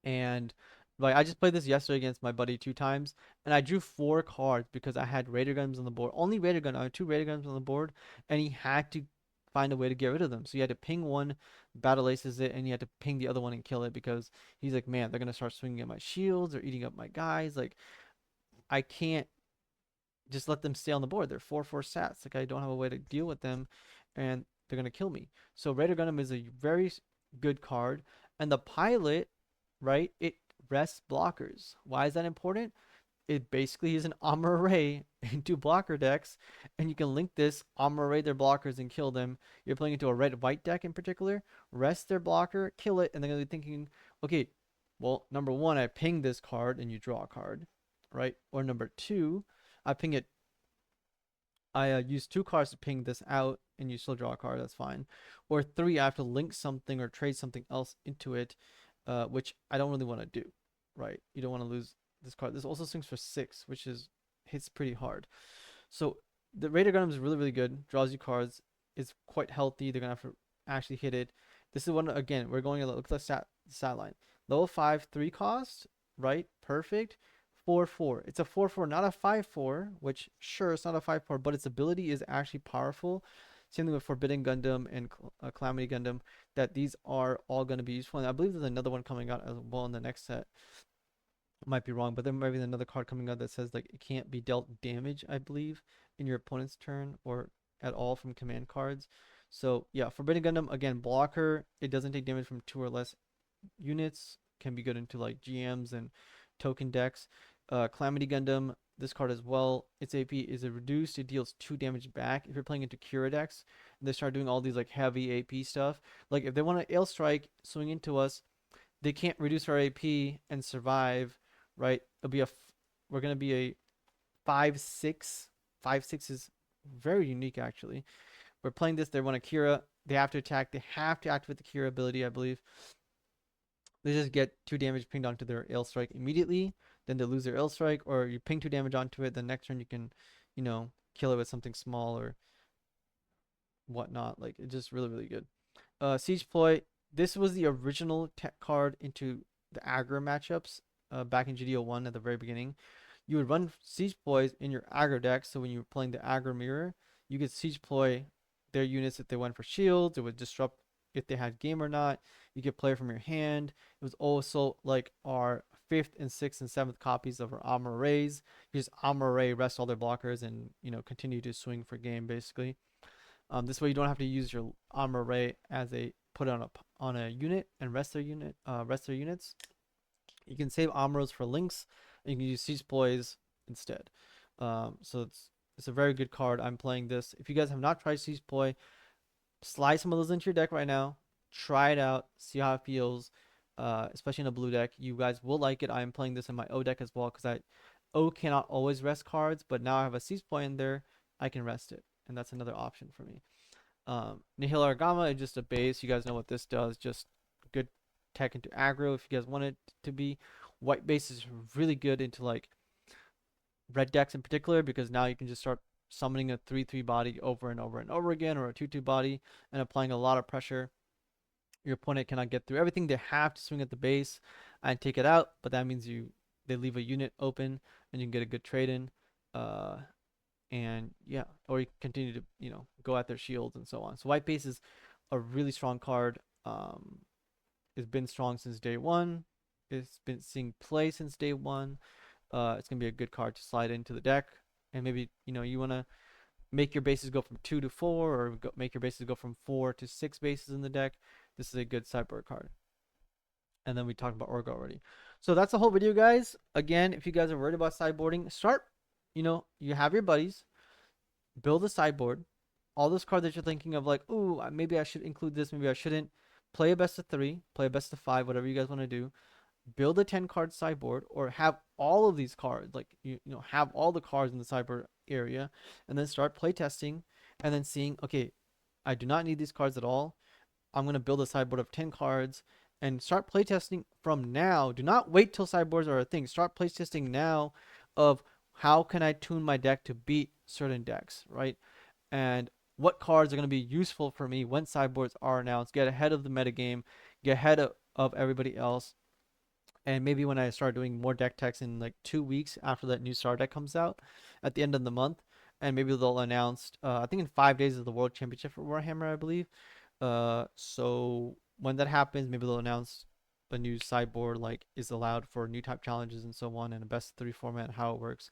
And like I just played this yesterday against my buddy 2 times, and I drew 4 cards because I had Raider Guns on the board. Only Raider Gun, I had 2 Raider Guns on the board, and he had to find a way to get rid of them. So he had to ping one, battle aces it, and he had to ping the other one and kill it because he's like, man, they're gonna start swinging at my shields or eating up my guys. Like I can't just let them stay on the board. They're 4/4 stats. Like I don't have a way to deal with them, and they're gonna kill me. So Raider Gundam is a very good card, and the pilot, right? It rests blockers. Why is that important? It basically is an armor array into blocker decks, and you can link this armor array their blockers and kill them. You're playing into a red-white deck in particular, rest their blocker, kill it, and they're gonna be thinking, okay, well, number one, I ping this card and you draw a card, right? Or number two, I ping it. I use 2 cards to ping this out, and you still draw a card. That's fine. Or 3, I have to link something or trade something else into it, which I don't really want to do, right? You don't want to lose this card. This also swings for 6, which is hits pretty hard. So the Raider Gundam is really, really good. Draws you cards. It's quite healthy. They're gonna have to actually hit it. This is one again. We're going to look at the stat line. Level 5, 3 cost, right? Perfect. 4/4. It's a 4/4, not a 5/4. Which sure, it's not a 5/4, but its ability is actually powerful. Same thing with Forbidden Gundam and Calamity Gundam. That these are all going to be useful. And I believe there's another one coming out as well in the next set. Might be wrong, but there might be another card coming out that says like it can't be dealt damage, I believe, in your opponent's turn or at all from command cards. So yeah, Forbidden Gundam again, blocker. It doesn't take damage from 2 or less units. Can be good into like GMs and token decks. Calamity Gundam this card as well. Its AP is a reduced. It deals 2 damage back. If you're playing into Kira decks and they start doing all these like heavy AP stuff, like if they want to Ale Strike swing into us, they can't reduce our AP and survive, right? It'll be we're gonna be a 5/6. 5/6 is very unique actually. We're playing this. They want a Kira. They have to attack. They have to activate the Kira ability, I believe. They just get 2 damage pinged onto their Ale Strike immediately. Then they lose their Ale Strike, or you ping 2 damage onto it. The next turn you can, kill it with something small or whatnot. Like it's just really, really good. Siege Ploy. This was the original tech card into the aggro matchups back in GDO1 at the very beginning. You would run Siege Ploys in your aggro deck, so when you were playing the aggro mirror, you could Siege Ploy their units if they went for shields. It would disrupt if they had game or not. You could play from your hand. It was also like our 5th and 6th and 7th copies of our Armor Arrays. You just Armor Array, rest all their blockers, and continue to swing for game basically. This way you don't have to use your Armor Array as a put on a unit and rest their units. You can save Armoros for links, and you can use Siege Ploys instead. So it's a very good card. I'm playing this. If you guys have not tried Siege Ploy, slide some of those into your deck right now. Try it out. See how it feels, especially in a blue deck. You guys will like it. I am playing this in my O deck as well because O cannot always rest cards, but now I have a Siege Ploy in there. I can rest it, and that's another option for me. Nihil Argama is just a base. You guys know what this does. Just good tech into aggro if you guys want it to be. White base is really good into like red decks in particular because now you can just start summoning a 3/3 body over and over and over again, or a 2/2 body, and applying a lot of pressure. Your opponent cannot get through everything. They have to swing at the base and take it out, but that means they leave a unit open and you can get a good trade in. And yeah, or you can continue to go at their shields and so on. So white base is a really strong card. It's been strong since day one. It's been seeing play since day one. It's gonna be a good card to slide into the deck, and maybe you want to make your bases go from 2 to 4, or make your bases go from 4 to 6 bases in the deck. This is a good sideboard card. And then we talked about Orga already. So that's the whole video, guys. Again, if you guys are worried about sideboarding, start. You have your buddies, build a sideboard. All those cards that you're thinking of, like, ooh, maybe I should include this, maybe I shouldn't. Play a best of 3, play a best of 5, whatever you guys want to do. Build a 10-card sideboard, or have all of these cards, like have all the cards in the sideboard area, and then start playtesting, and then seeing, okay, I do not need these cards at all. I'm gonna build a sideboard of 10 cards and start playtesting from now. Do not wait till sideboards are a thing. Start playtesting now of how can I tune my deck to beat certain decks, right? And what cards are going to be useful for me when sideboards are announced. Get ahead of the metagame, get ahead of everybody else. And maybe when I start doing more deck techs in like 2 weeks after that new star deck comes out at the end of the month, and maybe they'll announce, I think in 5 days is the World Championship for Warhammer, I believe. So when that happens, maybe they'll announce a new sideboard like is allowed for new type challenges and so on, and a best 3 format, how it works.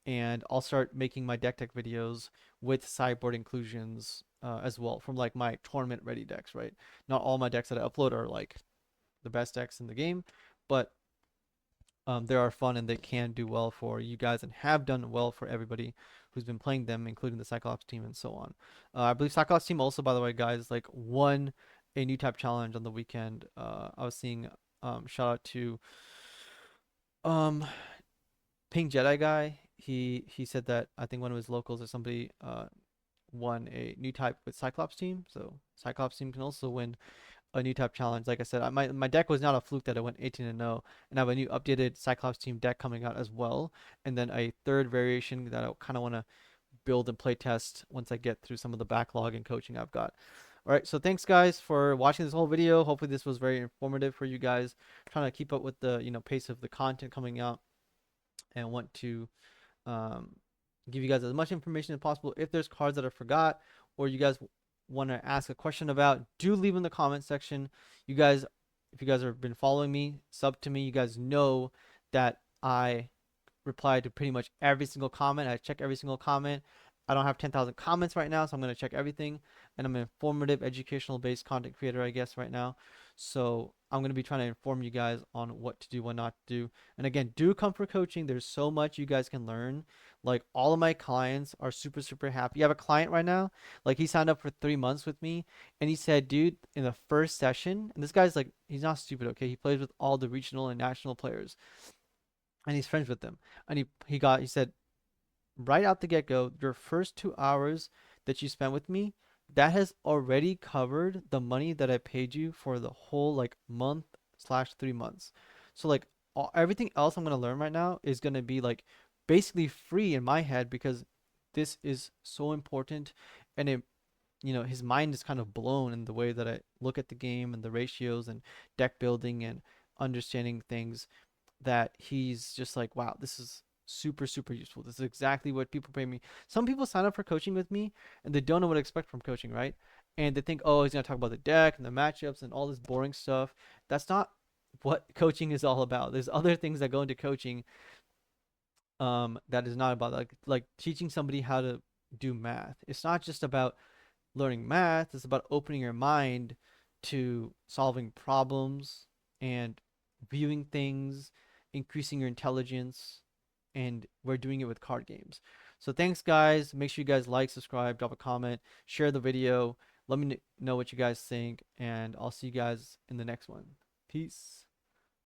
And I'll start making my deck tech videos with sideboard inclusions as well, from like my tournament ready decks, right? Not all my decks that I upload are like the best decks in the game, but they are fun and they can do well for you guys, and have done well for everybody who's been playing them, including the Cyclops team and so on. I believe Cyclops team also, by the way, guys, like won a new type challenge on the weekend. I was seeing shout out to um Pink Jedi guy. He said that I think one of his locals or somebody won a new type with Cyclops team. So Cyclops team can also win a new type challenge. Like I said, my deck was not a fluke that I went 18-0, and I have a new updated Cyclops team deck coming out as well, and then a third variation that I kind of want to build and play test once I get through some of the backlog and coaching I've got. All right, so thanks guys for watching this whole video. Hopefully this was very informative for you guys. Trying to keep up with the pace of the content coming out, and want to um, give you guys as much information as possible. If there's cards that I forgot, or you guys want to ask a question about, do leave in the comment section. You guys, if you guys have been following me, sub to me, you guys know that I reply to pretty much every single comment. I check every single comment. I don't have 10,000 comments right now, so I'm going to check everything. And I'm an informative, educational based content creator, I guess, right now. So I'm gonna be trying to inform you guys on what to do, what not to do. And again, do come for coaching. There's so much you guys can learn. Like all of my clients are super, super happy. You have a client right now, like he signed up for 3 months with me, and he said, dude, in the first session, and this guy's like, he's not stupid, okay? He plays with all the regional and national players, and he's friends with them. And he said, right out the get go, your first 2 hours that you spent with me, that has already covered the money that I paid you for the whole like month slash 3 months. So like everything else I'm gonna learn right now is gonna be like basically free in my head because this is so important, and his mind is kind of blown in the way that I look at the game and the ratios and deck building and understanding things, that he's just like, wow, this is super, super useful. This is exactly what people pay me. Some people sign up for coaching with me and they don't know what to expect from coaching, right? And they think, oh, he's going to talk about the deck and the matchups and all this boring stuff. That's not what coaching is all about. There's other things that go into coaching that is not about like teaching somebody how to do math. It's not just about learning math. It's about opening your mind to solving problems and viewing things, increasing your intelligence, and we're doing it with card games. So thanks, guys. Make sure you guys like, subscribe, drop a comment, share the video. Let me know what you guys think, and I'll see you guys in the next one. Peace.